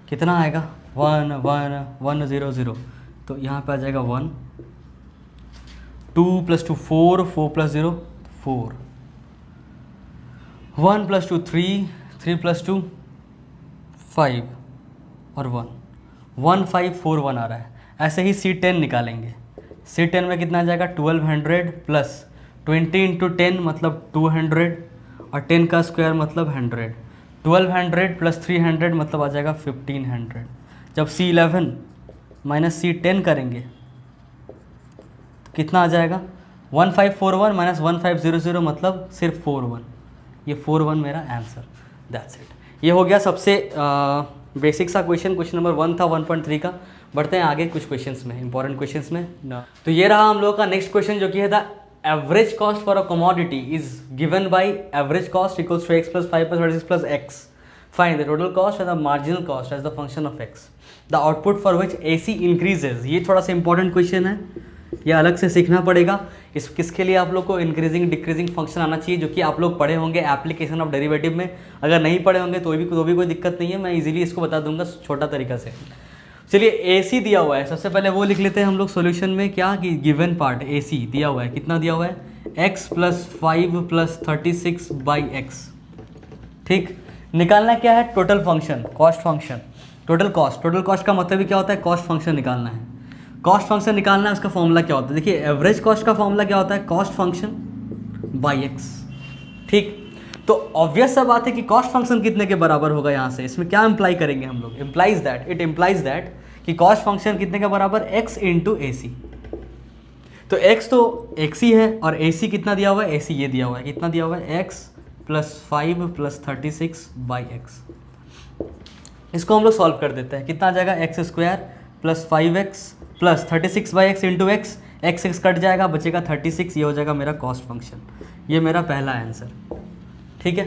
कितना आएगा 11100, तो यहाँ पे आ जाएगा 1, 2 प्लस 2 4, 4 प्लस 0 4, 1 प्लस 2 3, 3 प्लस 2 5 और 1, 1541 आ रहा है। ऐसे ही C10 निकालेंगे। C10 में कितना आ जाएगा, 1200 प्लस 20 इंटू 10 मतलब 200 और 10 का स्क्वायर मतलब 100, 1200 प्लस 300 मतलब आ जाएगा 1500। जब C11 माइनस C10 करेंगे तो कितना आ जाएगा, 1541 माइनस 1500 मतलब सिर्फ 41, ये 41 मेरा आंसर, दैट्स इट। ये हो गया सबसे बेसिक सा क्वेश्चन नंबर 1 था 1.3 का। बढ़ते हैं आगे कुछ क्वेश्चंस में, इंपॉर्टेंट क्वेश्चंस में ना। तो ये रहा हम लोग का नेक्स्ट क्वेश्चन, जो कि है the average cost for a commodity is given by average cost equals to x plus 5 plus 36 plus x। Find the total cost and the marginal cost as the function of x, the output for which AC increases. ये थोड़ा सा important question है, ये अलग से सीखना पड़ेगा। किसके लिए आप लोग को इंक्रीजिंग डिक्रीजिंग फंक्शन आना चाहिए, जो कि आप लोग पढ़े होंगे एप्लीकेशन ऑफ डेरिवेटिव में। अगर नहीं पढ़े होंगे तो भी कोई दिक्कत नहीं है, मैं इजीली इसको बता दूंगा छोटा तरीका से। चलिए AC दिया हुआ है, सबसे पहले वो लिख लेते हैं हम लोग सॉल्यूशन में। क्या कि गिवन पार्ट AC दिया हुआ है, कितना दिया हुआ है, x plus 5 plus 36 by x. ठीक, निकालना क्या है, total function, cost function, total cost का मतलब ही क्या होता है, कॉस्ट फंक्शन निकालना है। कॉस्ट फंक्शन निकालना है, उसका फॉर्मूला क्या होता है, देखिए एवरेज कॉस्ट का फॉर्मूला क्या होता है, कॉस्ट फंक्शन बाई एक्स। ठीक, तो ऑब्वियस सा बात है कि कॉस्ट फंक्शन कितने के बराबर होगा। यहाँ से इसमें क्या इंप्लाई करेंगे हम लोग, इट इम्प्लाइज दैट कि कॉस्ट फंक्शन कितने के बराबर, x इंटू AC। तो x तो x ही है और AC कितना दिया हुआ है, AC ये दिया हुआ है, कितना दिया हुआ है, x plus 5 plus 36 by x. इसको हम लोग सॉल्व कर देते हैं, कितना आ जाएगा, x square plus 5x plus 36 by x into x. X x cut जाएगा, बचेगा 36, ये हो जाएगा मेरा कॉस्ट फंक्शन। ये मेरा पहला आंसर, ठीक है,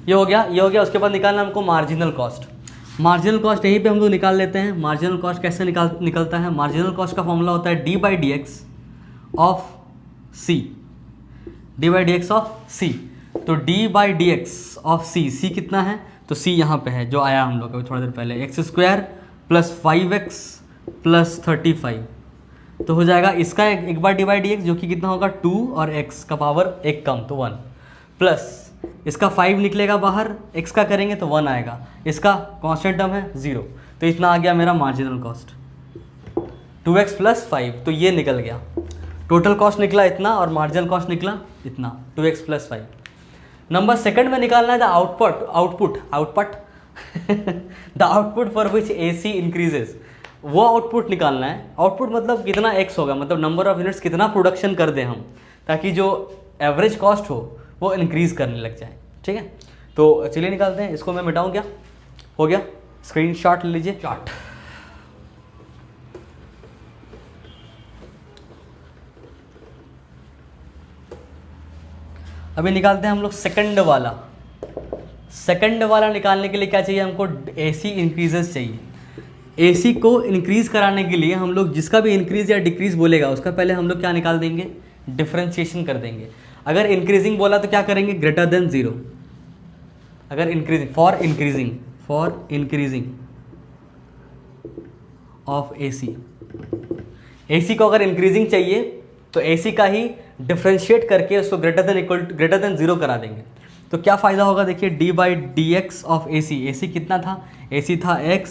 ये हो गया, ये हो गया। उसके बाद निकालना हमको मार्जिनल कॉस्ट। मार्जिनल कॉस्ट यहीं पे हम लोग निकाल लेते हैं। मार्जिनल कॉस्ट कैसे निकलता है? मार्जिनल कॉस्ट का फॉर्मूला होता है D by D x of C, D by D x of C. तो D by D x of C, C कितना है? तो सी यहाँ पे है जो आया हम लोग अभी थोड़ी देर पहले, x square plus 5x plus 35। तो हो जाएगा इसका एक बार डी बाई डी एक्स जो कि कितना होगा 2 और x का पावर एक कम तो 1, प्लस इसका 5 निकलेगा बाहर, x का करेंगे तो 1 आएगा, इसका कांस्टेंट टर्म है 0। तो इतना आ गया मेरा मार्जिनल कॉस्ट 2x प्लस 5। तो ये निकल गया, टोटल कॉस्ट निकला इतना और मार्जिनल कॉस्ट निकला इतना 2x प्लस 5। नंबर सेकंड में निकालना है the output the output for which AC increases. वो आउटपुट निकालना है। आउटपुट मतलब कितना x होगा, मतलब नंबर ऑफ यूनिट्स कितना प्रोडक्शन कर दें हम, ताकि जो एवरेज कॉस्ट हो वो इंक्रीज करने लग जाए, ठीक है। तो चलिए निकालते हैं इसको। मैं मिटाऊँ क्या? हो गया, स्क्रीनशॉट ले लीजिए। चार्ट अभी निकालते हैं हम लोग सेकंड वाला। सेकंड वाला निकालने के लिए क्या चाहिए हमको? AC इंक्रीजेस चाहिए। AC को इंक्रीज कराने के लिए हम लोग जिसका भी इंक्रीज या डिक्रीज बोलेगा उसका पहले हम लोग क्या निकाल देंगे? डिफरेंशिएशन कर देंगे। अगर इंक्रीजिंग बोला तो क्या करेंगे? Greater than 0। अगर increasing, for increasing of AC को अगर इंक्रीजिंग चाहिए तो AC का ही डिफ्रेंशिएट करके उसको ग्रेटर देन 0 करा देंगे। तो क्या फ़ायदा होगा? देखिए D by D x of AC कितना था? AC था x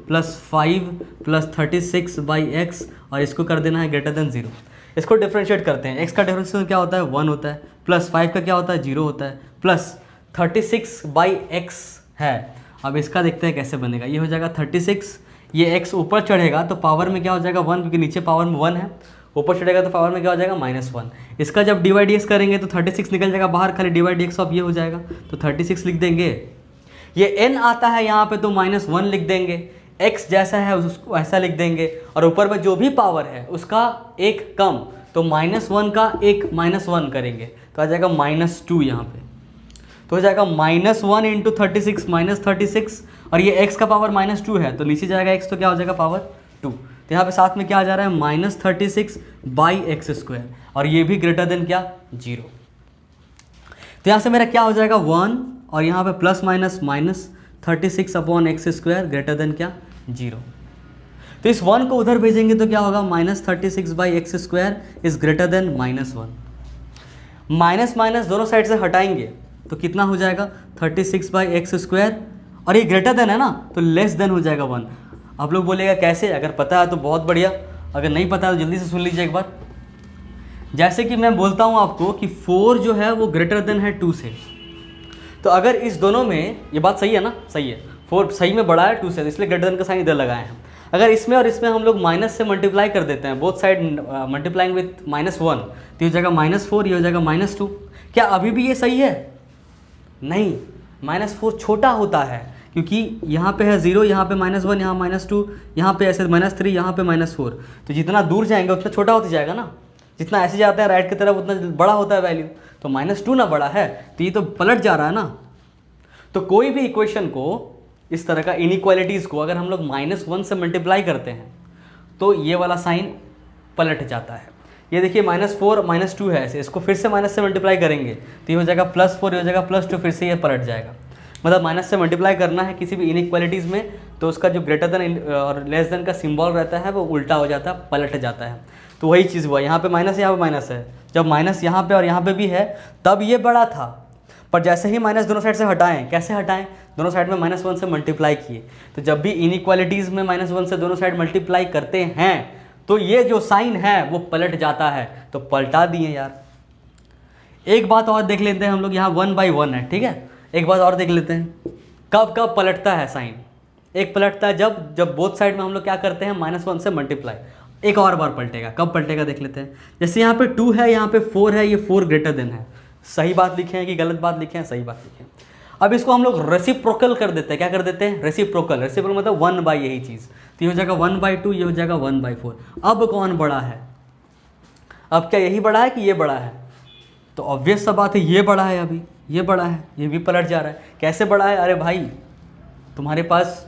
plus 5 plus 36 by x, और इसको कर देना है ग्रेटर देन 0। इसको डिफ्रेंशिएट करते हैं। x का डिफ्रेंशिएशन क्या होता है? 1 होता है, प्लस 5 का क्या होता है? 0 होता है, प्लस 36 बाई एक्स है। अब इसका देखते हैं कैसे बनेगा। ये हो जाएगा 36, ये x ऊपर चढ़ेगा तो पावर में क्या हो जाएगा? 1, क्योंकि नीचे पावर में 1 है, ऊपर चढ़ेगा तो पावर में क्या हो जाएगा? -1। इसका जब डी बाई डी एक्स करेंगे तो 36 निकल जाएगा बाहर, खाली D by D x of ये हो जाएगा, तो 36 लिख देंगे। ये n आता है यहाँ पे तो -1 लिख देंगे, x जैसा है उसको ऐसा लिख देंगे, और ऊपर में जो भी पावर है उसका एक कम, तो -1 का एक -1 करेंगे तो आ जाएगा -2 यहाँ पे। तो हो जाएगा -1 इंटू 36 -36, और ये x का पावर -2 है तो नीचे जाएगा x, तो क्या हो जाएगा? पावर 2। तो यहाँ पे साथ में क्या आ जा रहा है? -36 बाई एक्स स्क्वायर, और ये भी ग्रेटर देन क्या? 0। तो यहाँ से मेरा क्या हो जाएगा? 1, और यहाँ पे plus minus -36 upon x square greater than क्या? 0। तो इस 1 को उधर भेजेंगे तो क्या होगा? -36 by x square is greater than -1। Minus minus दोनों साइड से हटाएंगे तो कितना हो जाएगा? 36 बाई एक्स स्क्वायर, और ये ग्रेटर देन है ना तो लेस देन हो जाएगा 1। आप लोग बोलेगा कैसे? अगर पता है तो बहुत बढ़िया, अगर नहीं पता है तो जल्दी से सुन लीजिए एक बार। जैसे कि मैं बोलता हूँ आपको कि 4 जो है वो ग्रेटर देन है 2 से, तो अगर इस दोनों में, ये बात सही है ना? सही है, 4 सही में बड़ा है 2 से, इसलिए ग्रेटर देन का साइन इधर लगाए हैं। अगर इसमें और इसमें हम लोग माइनस से मल्टीप्लाई कर देते हैं, बोथ साइड मल्टीप्लाइंग विथ -1, तो ये हो जाएगा -4, ये हो जाएगा -2। क्या अभी भी ये सही है? नहीं, -4 छोटा होता है, क्योंकि यहाँ पे है 0, यहाँ पे -1, यहाँ -2, यहाँ पे ऐसे -3, यहाँ पे -4। तो जितना दूर जाएंगे उतना छोटा होता जाएगा ना, जितना ऐसे जाता है राइट की तरफ उतना बड़ा होता है वैल्यू। तो -2 ना बड़ा है तो ये तो पलट जा रहा है ना। तो कोई भी इक्वेशन को, इस तरह का इनइक्वालिटीज़ को अगर हम लोग -1 से मल्टीप्लाई करते हैं तो ये वाला साइन पलट जाता है। ये देखिए -4 -2 है ऐसे, इसको फिर से माइनस से मल्टीप्लाई करेंगे तो ये हो जाएगा +4, ये हो जाएगा +2, फिर से ये पलट जाएगा। मतलब माइनस से मल्टीप्लाई करना है किसी भी इनइक्वालिटीज़ में तो उसका जो ग्रेटर देन और लेस देन का सिंबल रहता है वो उल्टा हो जाता है, पलट जाता है। तो वही चीज़ हुआ, यहाँ पे माइनस, यहाँ पे माइनस है। जब माइनस यहाँ पे और यहाँ पे भी है तब ये बड़ा था, पर जैसे ही माइनस दोनों साइड से हटाएं, कैसे हटाएं? दोनों साइड में -1 से मल्टीप्लाई किए। तो जब भी इनइक्वालिटीज़ में -1 से दोनों साइड मल्टीप्लाई करते हैं तो ये जो साइन है वो पलट जाता है, तो पलटा दिए यार। एक बात और देख लेते हैं हम लोग, यहाँ 1/1 है, ठीक है। एक बात और देख लेते हैं, कब कब पलटता है साइन। एक पलटता है जब बोथ साइड में हम लोग क्या करते हैं? -1 से मल्टीप्लाई। एक और बार पलटेगा, कब पलटेगा देख लेते हैं। जैसे यहाँ पे 2 है, यहाँ पे 4 है, ये 4 ग्रेटर देन है। सही बात लिखे हैं कि गलत बात लिखे हैं? सही बात लिखे हैं। अब इसको हम लोग रेसिप्रोकल कर देते हैं। क्या कर देते हैं? रेसिप्रोकल। रेसिप्रोकल मतलब 1/, यही चीज़। तो ये हो जाएगा 1/2, ये हो जाएगा 1/4। अब कौन बड़ा है? अब क्या यही बड़ा है कि ये बड़ा है? तो ऑब्वियस सा बात है ये बड़ा है, अभी ये बड़ा है, ये भी पलट जा रहा है। कैसे बड़ा है? अरे भाई तुम्हारे पास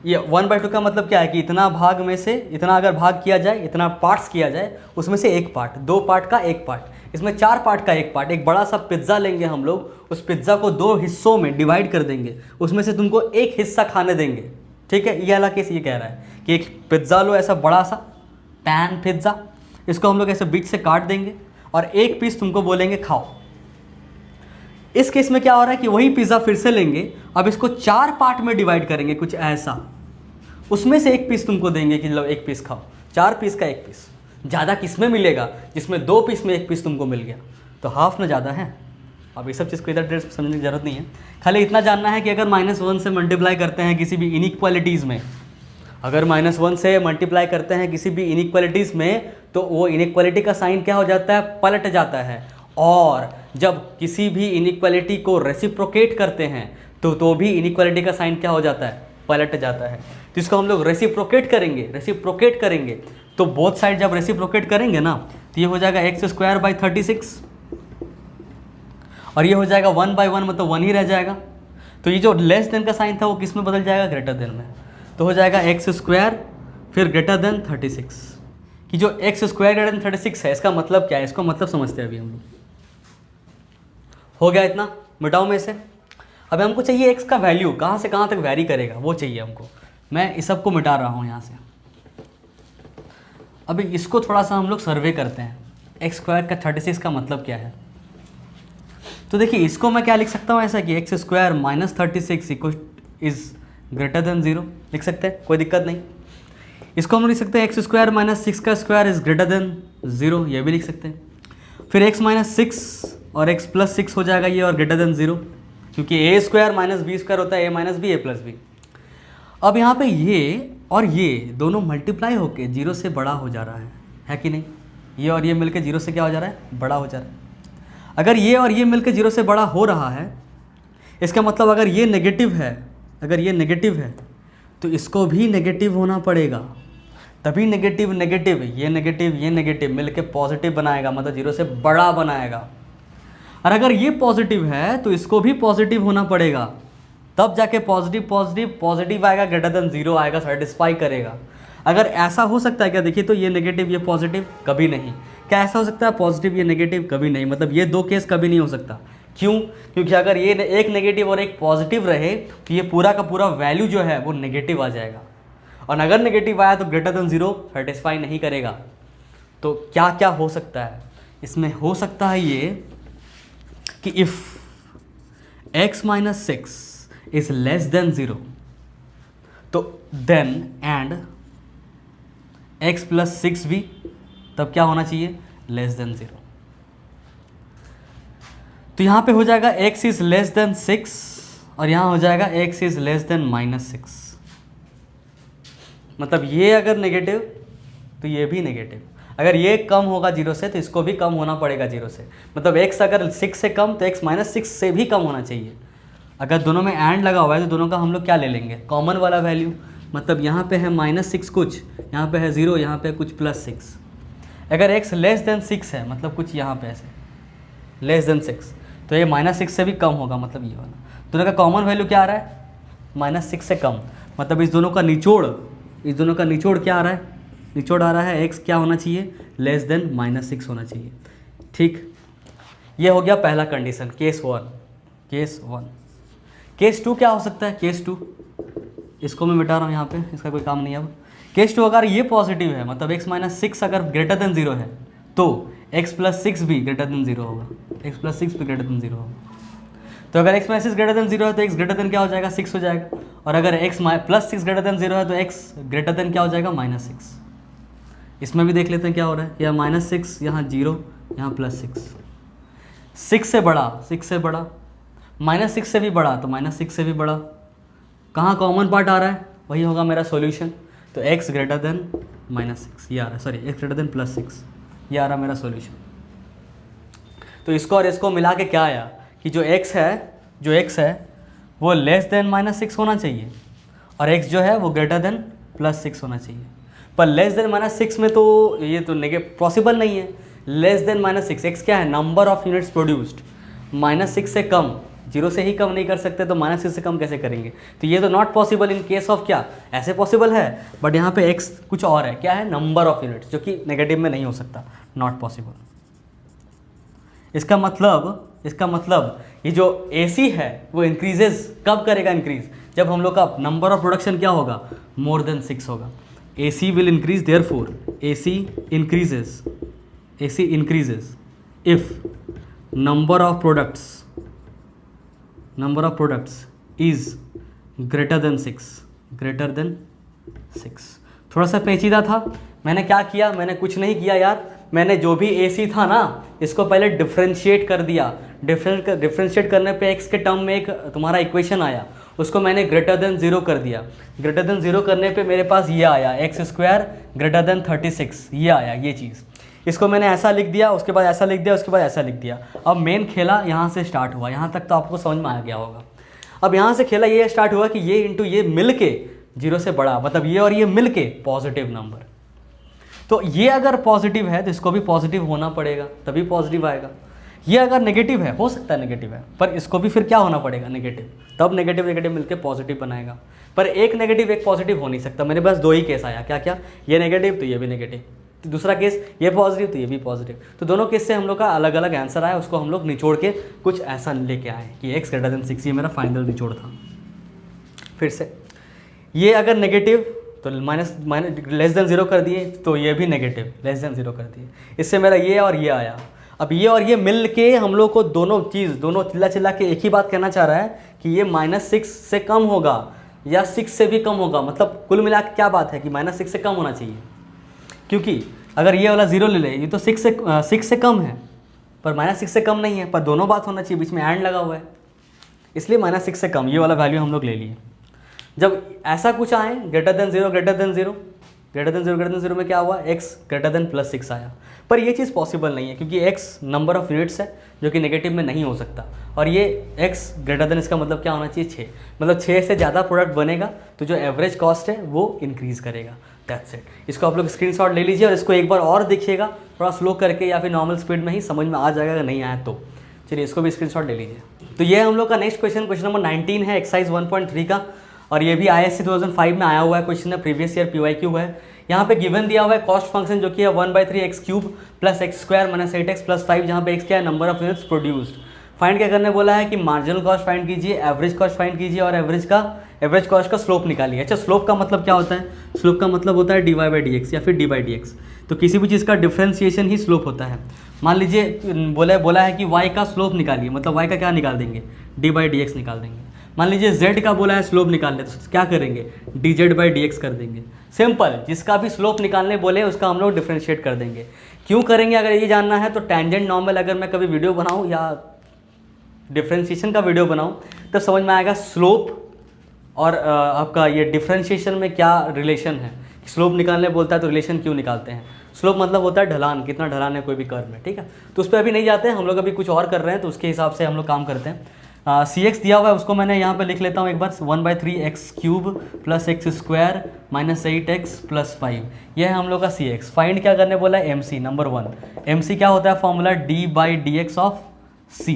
ये 1/2 का मतलब क्या है कि इतना भाग में से इतना अगर भाग किया जाए, इतना पार्ट्स किया जाए, उसमें से एक पार्ट, 2 पार्ट का एक पार्ट, इसमें 4 पार्ट का एक पार्ट। एक बड़ा सा पिज्ज़ा लेंगे हम लोग, उस पिज्ज़ा को 2 हिस्सों में डिवाइड कर देंगे, उसमें से तुमको एक हिस्सा खाने देंगे, ठीक है। ये वाला केस ये कह रहा है कि एक पिज्ज़ा लो, ऐसा बड़ा सा पैन पिज्ज़ा, इसको हम लोग ऐसे बीच से काट देंगे और एक पीस तुमको बोलेंगे खाओ। इस केस में क्या हो रहा है कि वही पिज़्ज़ा फिर से लेंगे, अब इसको 4 पार्ट में डिवाइड करेंगे कुछ ऐसा, उसमें से एक पीस तुमको देंगे कि लो एक पीस खाओ। 4 पीस का एक पीस। ज़्यादा किस में मिलेगा? जिसमें 2 पीस में एक पीस तुमको मिल गया, तो हाफ ना ज़्यादा है। अब ये सब चीज़ को इधर डेढ़ समझने की जरूरत नहीं है, खाली इतना जानना है कि अगर -1 से मल्टीप्लाई करते हैं किसी भी इनइक्वालिटीज़ में, अगर -1 से मल्टीप्लाई करते हैं किसी भी इनइक्वालिटीज़ में, तो वो इनइक्वालिटी का साइन क्या हो जाता है? पलट जाता है। और जब किसी भी इनइक्वालिटी को रेसिप्रोकेट करते हैं तो भी इनइक्वालिटी का साइन क्या हो जाता है? पलट जाता है। तो इसको हम लोग रेसिप्रोकेट करेंगे तो बोथ साइड जब रेसिप्रोकेट करेंगे ना, तो ये हो जाएगा x² / 36 और ये हो जाएगा 1/1, मतलब 1 ही रह जाएगा। तो ये जो लेस देन का साइन था वो किस में बदल जाएगा? ग्रेटर देन में। तो हो जाएगा x² फिर ग्रेटर देन 36, कि जो x² ग्रेटर देन 36 है, इसका मतलब क्या है? इसको मतलब समझते हैं अभी हम लोग। हो गया इतना, मिटाओ में से। अब हमको चाहिए x का वैल्यू कहाँ से कहाँ तक वैरी करेगा, वो चाहिए हमको। मैं इस सब को मिटा रहा हूँ यहाँ से। अभी इसको थोड़ा सा हम लोग सर्वे करते हैं, x² का 36 का मतलब क्या है। तो देखिए इसको मैं क्या लिख सकता हूँ ऐसा कि x² - 36 इज़ ग्रेटर देन 0 लिख सकते हैं, कोई दिक्कत नहीं। इसको हम लिख सकते हैं x² - 6 का स्क्वायर इज़ ग्रेटर देन 0, ये भी लिख सकते हैं। फिर x - 6 और x + 6 हो जाएगा ये, और ग्रेटर देन 0, क्योंकि a² - b² होता है a - b a + b। अब यहाँ पे ये और ये दोनों मल्टीप्लाई होके 0 से बड़ा हो जा रहा है कि नहीं? ये और ये मिलके 0 से क्या हो जा रहा है? बड़ा हो जा रहा है। अगर ये और ये मिलके 0 से बड़ा हो रहा है, इसका मतलब अगर ये नेगेटिव है, तो इसको भी नेगेटिव होना पड़ेगा, तभी नेगेटिव ये नेगेटिव मिलके पॉजिटिव बनाएगा, मतलब 0 से बड़ा बनाएगा। और अगर ये पॉजिटिव है तो इसको भी पॉजिटिव होना पड़ेगा, तब जाके पॉजिटिव आएगा, ग्रेटर देन 0 आएगा, सेटिस्फाई करेगा। अगर ऐसा हो सकता है क्या? देखिए तो ये नेगेटिव ये पॉजिटिव, कभी नहीं। क्या ऐसा हो सकता है पॉजिटिव ये नेगेटिव? कभी नहीं। मतलब ये 2 केस कभी नहीं हो सकता। क्यों? क्योंकि अगर ये एक नेगेटिव और एक पॉजिटिव रहे तो ये पूरा का पूरा वैल्यू जो है वो नेगेटिव आ जाएगा, और अगर नेगेटिव आया तो ग्रेटर देन 0 सेटिस्फाई नहीं करेगा। तो क्या क्या हो सकता है इसमें? हो सकता है ये कि if x - 6 is less than 0, तो देन एंड x + 6 भी तब क्या होना चाहिए? Less than 0। तो यहाँ पे हो जाएगा x इज लेस देन 6 और यहाँ हो जाएगा x इज लेस देन -6। मतलब ये अगर नेगेटिव तो ये भी नेगेटिव। अगर ये कम होगा 0 से तो इसको भी कम होना पड़ेगा 0 से। मतलब x अगर 6 से कम तो x - 6 से भी कम होना चाहिए। अगर दोनों में एंड लगा हुआ है तो दोनों का हम लोग क्या ले लेंगे? कॉमन वाला वैल्यू। मतलब यहाँ पे है -6 कुछ, यहाँ पे है 0, यहाँ पे कुछ +6। अगर x लेस देन 6 है, मतलब कुछ यहाँ पे ऐसे लेस देन 6, तो ये -6 से भी कम होगा। मतलब ये वाला दोनों का कॉमन वैल्यू क्या आ रहा है? -6 से कम। मतलब इस दोनों का निचोड़ क्या आ रहा है? निचोड़ आ रहा है x क्या होना चाहिए? लेस देन -6 होना चाहिए। ठीक, ये हो गया पहला कंडीशन, केस 1। केस 2 क्या हो सकता है? केस 2 इसको मैं मिटा रहा हूँ यहाँ पे, इसका कोई काम नहीं है अब। केस 2 अगर ये पॉजिटिव है, मतलब x - 6 अगर ग्रेटर देन 0 है, तो x + 6 भी ग्रेटर देन 0 होगा। x + 6 भी ग्रेटर देन 0 होगा। तो अगर x - 6 ग्रेटर देन 0 है तो x ग्रेटर देन क्या हो जाएगा? 6 हो जाएगा। और अगर x + 6 ग्रेटर देन 0 है तो x ग्रेटर देन क्या हो जाएगा? -6। इसमें भी देख लेते हैं क्या हो रहा है। यहाँ -6, यहाँ 0, यहाँ +6। 6 से बड़ा -6 से भी बड़ा, तो -6 से भी बड़ा। कहाँ कॉमन पार्ट आ रहा है? वही होगा मेरा सॉल्यूशन। तो x ग्रेटर देन -6 ये आ रहा है, सॉरी x ग्रेटर देन +6 ये आ रहा मेरा सॉल्यूशन। तो इसको और इसको मिला के क्या आया कि जो x है वो लेस देन -6 होना चाहिए, और x जो है वो ग्रेटर देन +6 होना चाहिए। पर लेस देन -6 में तो ये तो पॉसिबल नहीं है, लेस देन -6, x क्या है, नंबर ऑफ यूनिट्स प्रोड्यूस्ड, -6 से कम, 0 से ही कम नहीं कर सकते तो -6 से कम कैसे करेंगे, तो ये तो not possible in case of क्या, ऐसे पॉसिबल है बट यहाँ पे x कुछ और है, क्या है, नंबर ऑफ यूनिट्स, जो कि नेगेटिव में नहीं हो सकता, नॉट पॉसिबल। इसका मतलब ये जो AC है वो इंक्रीजेज कब करेगा, इंक्रीज जब हम लोग का नंबर ऑफ प्रोडक्शन क्या होगा, मोर देन 6 होगा। AC will increase, therefore AC increases if number of products is greater than 6। थोड़ा सा पेचीदा था, मैंने क्या किया, मैंने कुछ नहीं किया यार, मैंने जो भी AC था ना इसको पहले डिफ्रेंशिएट कर दिया, डिफ्रेंशिएट करने पे x के टर्म में एक तुम्हारा इक्वेशन आया, उसको मैंने ग्रेटर देन 0 कर दिया, ग्रेटर देन 0 करने पे मेरे पास ये आया x² ग्रेटर देन 36, ये आया ये चीज़, इसको मैंने ऐसा लिख दिया, उसके बाद ऐसा लिख दिया, उसके बाद ऐसा लिख दिया। अब मेन खेला यहाँ से स्टार्ट हुआ, यहाँ तक तो आपको समझ में आ गया होगा। अब यहाँ से खेला ये स्टार्ट हुआ कि ये इंटू ये मिल के 0 से बड़ा, मतलब ये और ये मिल के पॉजिटिव नंबर, तो ये अगर पॉजिटिव है तो इसको भी पॉजिटिव होना पड़ेगा तभी पॉजिटिव आएगा। ये अगर नेगेटिव है, हो सकता है नेगेटिव है, पर इसको भी फिर क्या होना पड़ेगा, नेगेटिव, तब नेगेटिव मिलके पॉजिटिव बनाएगा। पर एक नेगेटिव एक पॉजिटिव हो नहीं सकता, मेरे पास 2 ही केस आया, क्या क्या, ये नेगेटिव तो ये भी नेगेटिव, तो दूसरा केस ये पॉजिटिव तो ये भी पॉजिटिव, तो दोनों केस से हम लोग का अलग अलग आंसर आया, उसको हम लोग निचोड़ के कुछ ऐसा लेके आए कि x ग्रेटर देन 6, ये मेरा फाइनल निचोड़ था। फिर से ये अगर नेगेटिव तो माइनस लेस देन 0 कर दिए, तो ये भी नेगेटिव लेस देन 0 कर दिए, इससे मेरा ये और ये आया। अब ये और ये मिल के हम लोग को दोनों चिल्ला के एक ही बात कहना चाह रहा है कि ये -6 से कम होगा या 6 से भी कम होगा, मतलब कुल मिला के क्या बात है कि -6 से कम होना चाहिए, क्योंकि अगर ये वाला 0 ले ले, ये तो 6 से कम है पर -6 से कम नहीं है, पर दोनों बात होना चाहिए, बीच में एंड लगा हुआ है, इसलिए -6 से कम, ये वाला वैल्यू हम लोग ले लिए। जब ऐसा कुछ आए ग्रेटर देन 0 में क्या हुआ, x ग्रेटर देन +6 आया, पर ये चीज़ पॉसिबल नहीं है क्योंकि x नंबर ऑफ यूनिट्स है जो कि नेगेटिव में नहीं हो सकता, और ये x ग्रेटर देन, इसका मतलब क्या होना चाहिए, 6, मतलब 6 से ज़्यादा प्रोडक्ट बनेगा तो जो एवरेज कॉस्ट है वो इंक्रीज़ करेगा। That's it. इसको आप लोग स्क्रीनशॉट ले लीजिए और इसको एक बार और देखिएगा, थोड़ा स्लो करके या फिर नॉर्मल स्पीड में ही समझ में आ जाएगा, अगर नहीं आया तो चलिए इसको भी स्क्रीनशॉट ले लीजिए। तो ये हम लोग का नेक्स्ट क्वेश्चन नंबर 19 है एक्सरसाइज 1.3 का, और ये भी ISC 2005 में आया हुआ है क्वेश्चन है, प्रीवियस ईयर PYQ है। यहाँ पे गिवन दिया हुआ है कॉस्ट फंक्शन जो कि है 1/3 x³ + x² - 8x + 5, जहाँ पे x क्या है, number of units produced. Find क्या करने बोला है कि मार्जिनल कॉस्ट फाइंड कीजिए, एवरेज कॉस्ट फाइंड कीजिए और एवरेज कॉस्ट का स्लोप निकालिए। अच्छा, स्लोप का मतलब क्या होता है, स्लोप का मतलब होता है dy/dx या फिर d/dx, तो किसी भी चीज़ का डिफ्रेंसिएशन ही स्लोप होता है। मान लीजिए बोला है कि y का स्लोप निकालिए, मतलब y का क्या निकाल देंगे, d/dx निकाल देंगे। मान लीजिए z का बोला है स्लोप निकालने, तो क्या करेंगे, dz/dx कर देंगे। सिंपल, जिसका भी स्लोप निकालने बोले उसका हम लोग डिफ्रेंशिएट कर देंगे। क्यों करेंगे, अगर ये जानना है तो टेंजेंट नॉर्मल अगर मैं कभी वीडियो बनाऊँ या डिफ्रेंशिएशन का वीडियो बनाऊँ तब समझ में आएगा स्लोप और आपका ये डिफ्रेंशिएशन में क्या रिलेशन है। स्लोप निकालने बोलता है तो रिलेशन क्यों निकालते हैं। स्लोप मतलब होता है ढलान, कितना ढलान है कोई भी कर्व में, ठीक है। तो उस पर अभी नहीं जाते हैं हम लोग, अभी कुछ और कर रहे हैं तो उसके हिसाब से हम लोग काम करते हैं। Cx दिया हुआ है उसको मैंने यहाँ पे लिख लेता हूँ एक बार, 1/3 x³ + x² - 8x + 5, यह है हम लोग का Cx। फाइंड क्या करने बोला है, MC नंबर 1। MC क्या होता है, फॉर्मूला d/dx ऑफ C।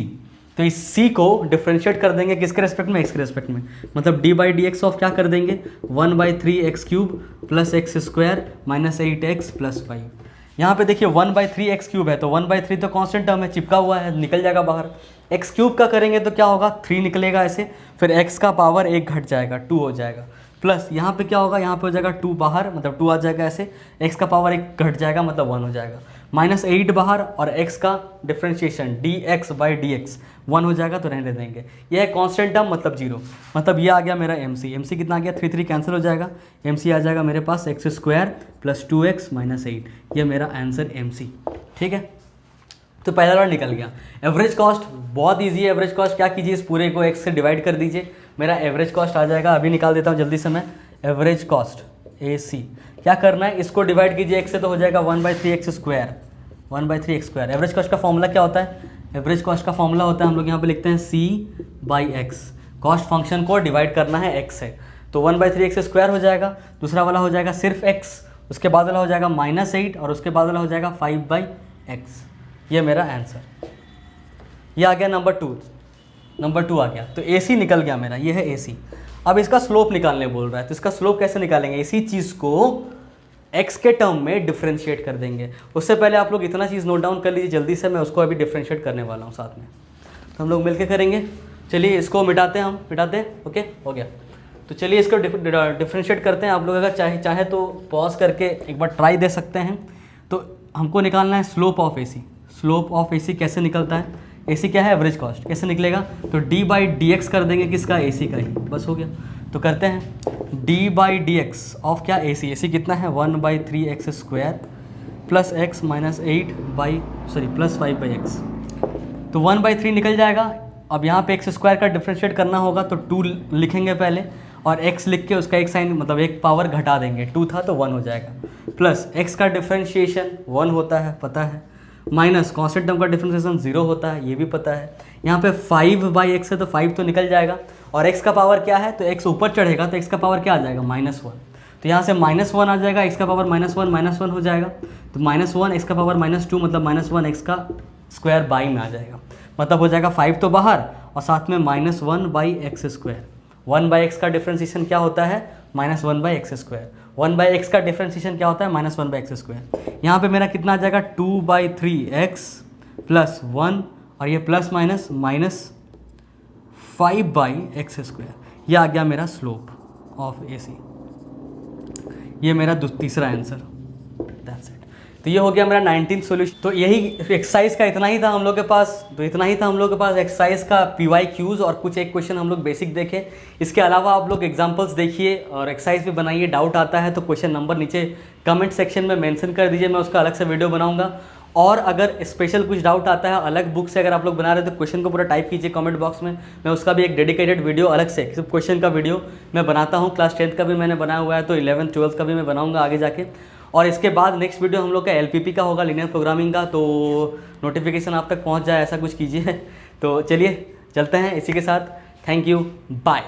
तो इस C को डिफ्रेंशिएट कर देंगे किसके रेस्पेक्ट में, x के रेस्पेक्ट में, मतलब d/dx ऑफ क्या कर देंगे, 1/3 x³ + x² - 8x + 5। यहाँ पे देखिए 1/3 x³ है तो 1/3 तो कांस्टेंट टर्म है, चिपका हुआ है, निकल जाएगा बाहर। x³ का करेंगे तो क्या होगा, 3 निकलेगा ऐसे, फिर x का पावर 1 घट जाएगा, 2 हो जाएगा, प्लस यहाँ पे क्या होगा, यहाँ पे हो जाएगा 2 बाहर, मतलब 2 आ जाएगा ऐसे, x का पावर 1 घट जाएगा मतलब 1 हो जाएगा, -8 बाहर और x का डिफ्रेंशिएशन dx/dx 1 हो जाएगा तो रहने देंगे। यह है कांस्टेंट टर्म मतलब 0, मतलब ये आ गया मेरा MC। MC कितना आ गया, 3 कैंसिल हो जाएगा, MC आ जाएगा मेरे पास x² + 2x - 8, ये मेरा आंसर MC, ठीक है। तो पहला वाला निकल गया। एवरेज कॉस्ट बहुत इजी है, एवरेज कॉस्ट क्या कीजिए, इस पूरे को x से डिवाइड कर दीजिए, मेरा एवरेज कॉस्ट आ जाएगा। अभी निकाल देता हूँ जल्दी से मैं, एवरेज कॉस्ट AC क्या करना है, इसको डिवाइड कीजिए x से तो हो जाएगा 1/3 x², 1/3 x²। एवरेज कॉस्ट का फॉर्मूला क्या होता है, एवरेज कॉस्ट का फॉर्मूला होता है, हम लोग यहाँ पे लिखते हैं C/x, कॉस्ट फंक्शन को डिवाइड करना है x से, तो 1/3 x² हो जाएगा, दूसरा वाला हो जाएगा सिर्फ x, उसके बाद वाला हो जाएगा -8 और उसके बाद वाला हो जाएगा 5/8। एक्स, ये मेरा आंसर। ये आ गया नंबर टू आ गया। तो ए सी निकल गया मेरा, ये है ए सी। अब इसका स्लोप निकालने बोल रहा है, तो इसका स्लोप कैसे निकालेंगे? इसी चीज़ को x के टर्म में डिफ्रेंशिएट कर देंगे। उससे पहले आप लोग इतना चीज़ नोट डाउन कर लीजिए जल्दी से, मैं उसको अभी डिफ्रेंशिएट करने वाला हूँ साथ में, तो हम लोग मिलके करेंगे। चलिए इसको मिटाते हैं, ओके हो गया। तो चलिए इसको डिफ्रेंशिएट करते हैं। आप लोग अगर चाहे तो पॉज करके एक बार ट्राई दे सकते हैं। तो हमको निकालना है slope of A C. Slope of A C कैसे निकलता है? ए सी क्या है? Average cost. कैसे निकलेगा? तो d/dx कर देंगे, किसका? ए सी का ही, बस हो गया। तो करते हैं d/dx ऑफ क्या? ए सी कितना है? 1/3x² plus x minus 5/x। तो 1/3 निकल जाएगा। अब यहाँ पे x² का डिफ्रेंशिएट करना होगा, तो 2 लिखेंगे पहले, और x लिख के उसका एक साइन मतलब एक पावर घटा देंगे। 2 था तो 1 हो जाएगा। प्लस x का डिफ्रेंशिएशन 1 होता है, पता है, माइनस कांस्टेंट टर्म का डिफ्रेंशिएशन 0 होता है, ये भी पता है। यहाँ पे 5/x है तो 5 तो निकल जाएगा, और x का पावर क्या है? तो x ऊपर चढ़ेगा तो x का पावर क्या आ जाएगा? -1। तो यहाँ से -1 आ जाएगा, x का पावर -1 हो जाएगा। तो -1 x का पावर -2 मतलब -1 x का स्क्वायर बाई में आ जाएगा, मतलब हो जाएगा 5 तो बाहर और साथ में -1/x²। 1/x का डिफ्रेंशिएशन क्या होता है? -1/x²। 1/x का डिफ्रेंशिएशन क्या होता है? -1/x²। यहाँ पे मेरा कितना आ जाएगा? 2/3x प्लस 1 और ये प्लस माइनस -5/x²। ये आ गया मेरा स्लोप ऑफ ए सी। ये मेरा तीसरा आंसर। That's it. तो ये हो गया मेरा 19th सॉल्यूशन। तो यही एक्सरसाइज का इतना ही था हम लोग के पास। एक्सरसाइज का PYQs और कुछ एक क्वेश्चन हम लोग बेसिक देखे। इसके अलावा आप लोग एग्जांपल्स देखिए और एक्सरसाइज भी बनाइए। डाउट आता है तो क्वेश्चन नंबर नीचे कमेंट सेक्शन में मेंशन कर दीजिए, मैं उसका अलग से वीडियो बनाऊंगा। और अगर स्पेशल कुछ डाउट आता है अलग बुक से अगर आप लोग बना रहे हैं तो क्वेश्चन को पूरा टाइप कीजिए कमेंट बॉक्स में, मैं उसका भी एक डेडिकेटेड वीडियो अलग से सिर्फ क्वेश्चन का वीडियो मैं बनाता हूँ। क्लास 10th का भी मैंने बनाया हुआ है, तो 11th 12th का भी मैं बनाऊँगा आगे जाके। और इसके बाद नेक्स्ट वीडियो हम लोग का LPP का होगा, लीनियर प्रोग्रामिंग का, तो नोटिफिकेशन आप तक पहुँच जाए ऐसा कुछ कीजिए। तो चलिए चलते हैं इसी के साथ। Thank you, bye.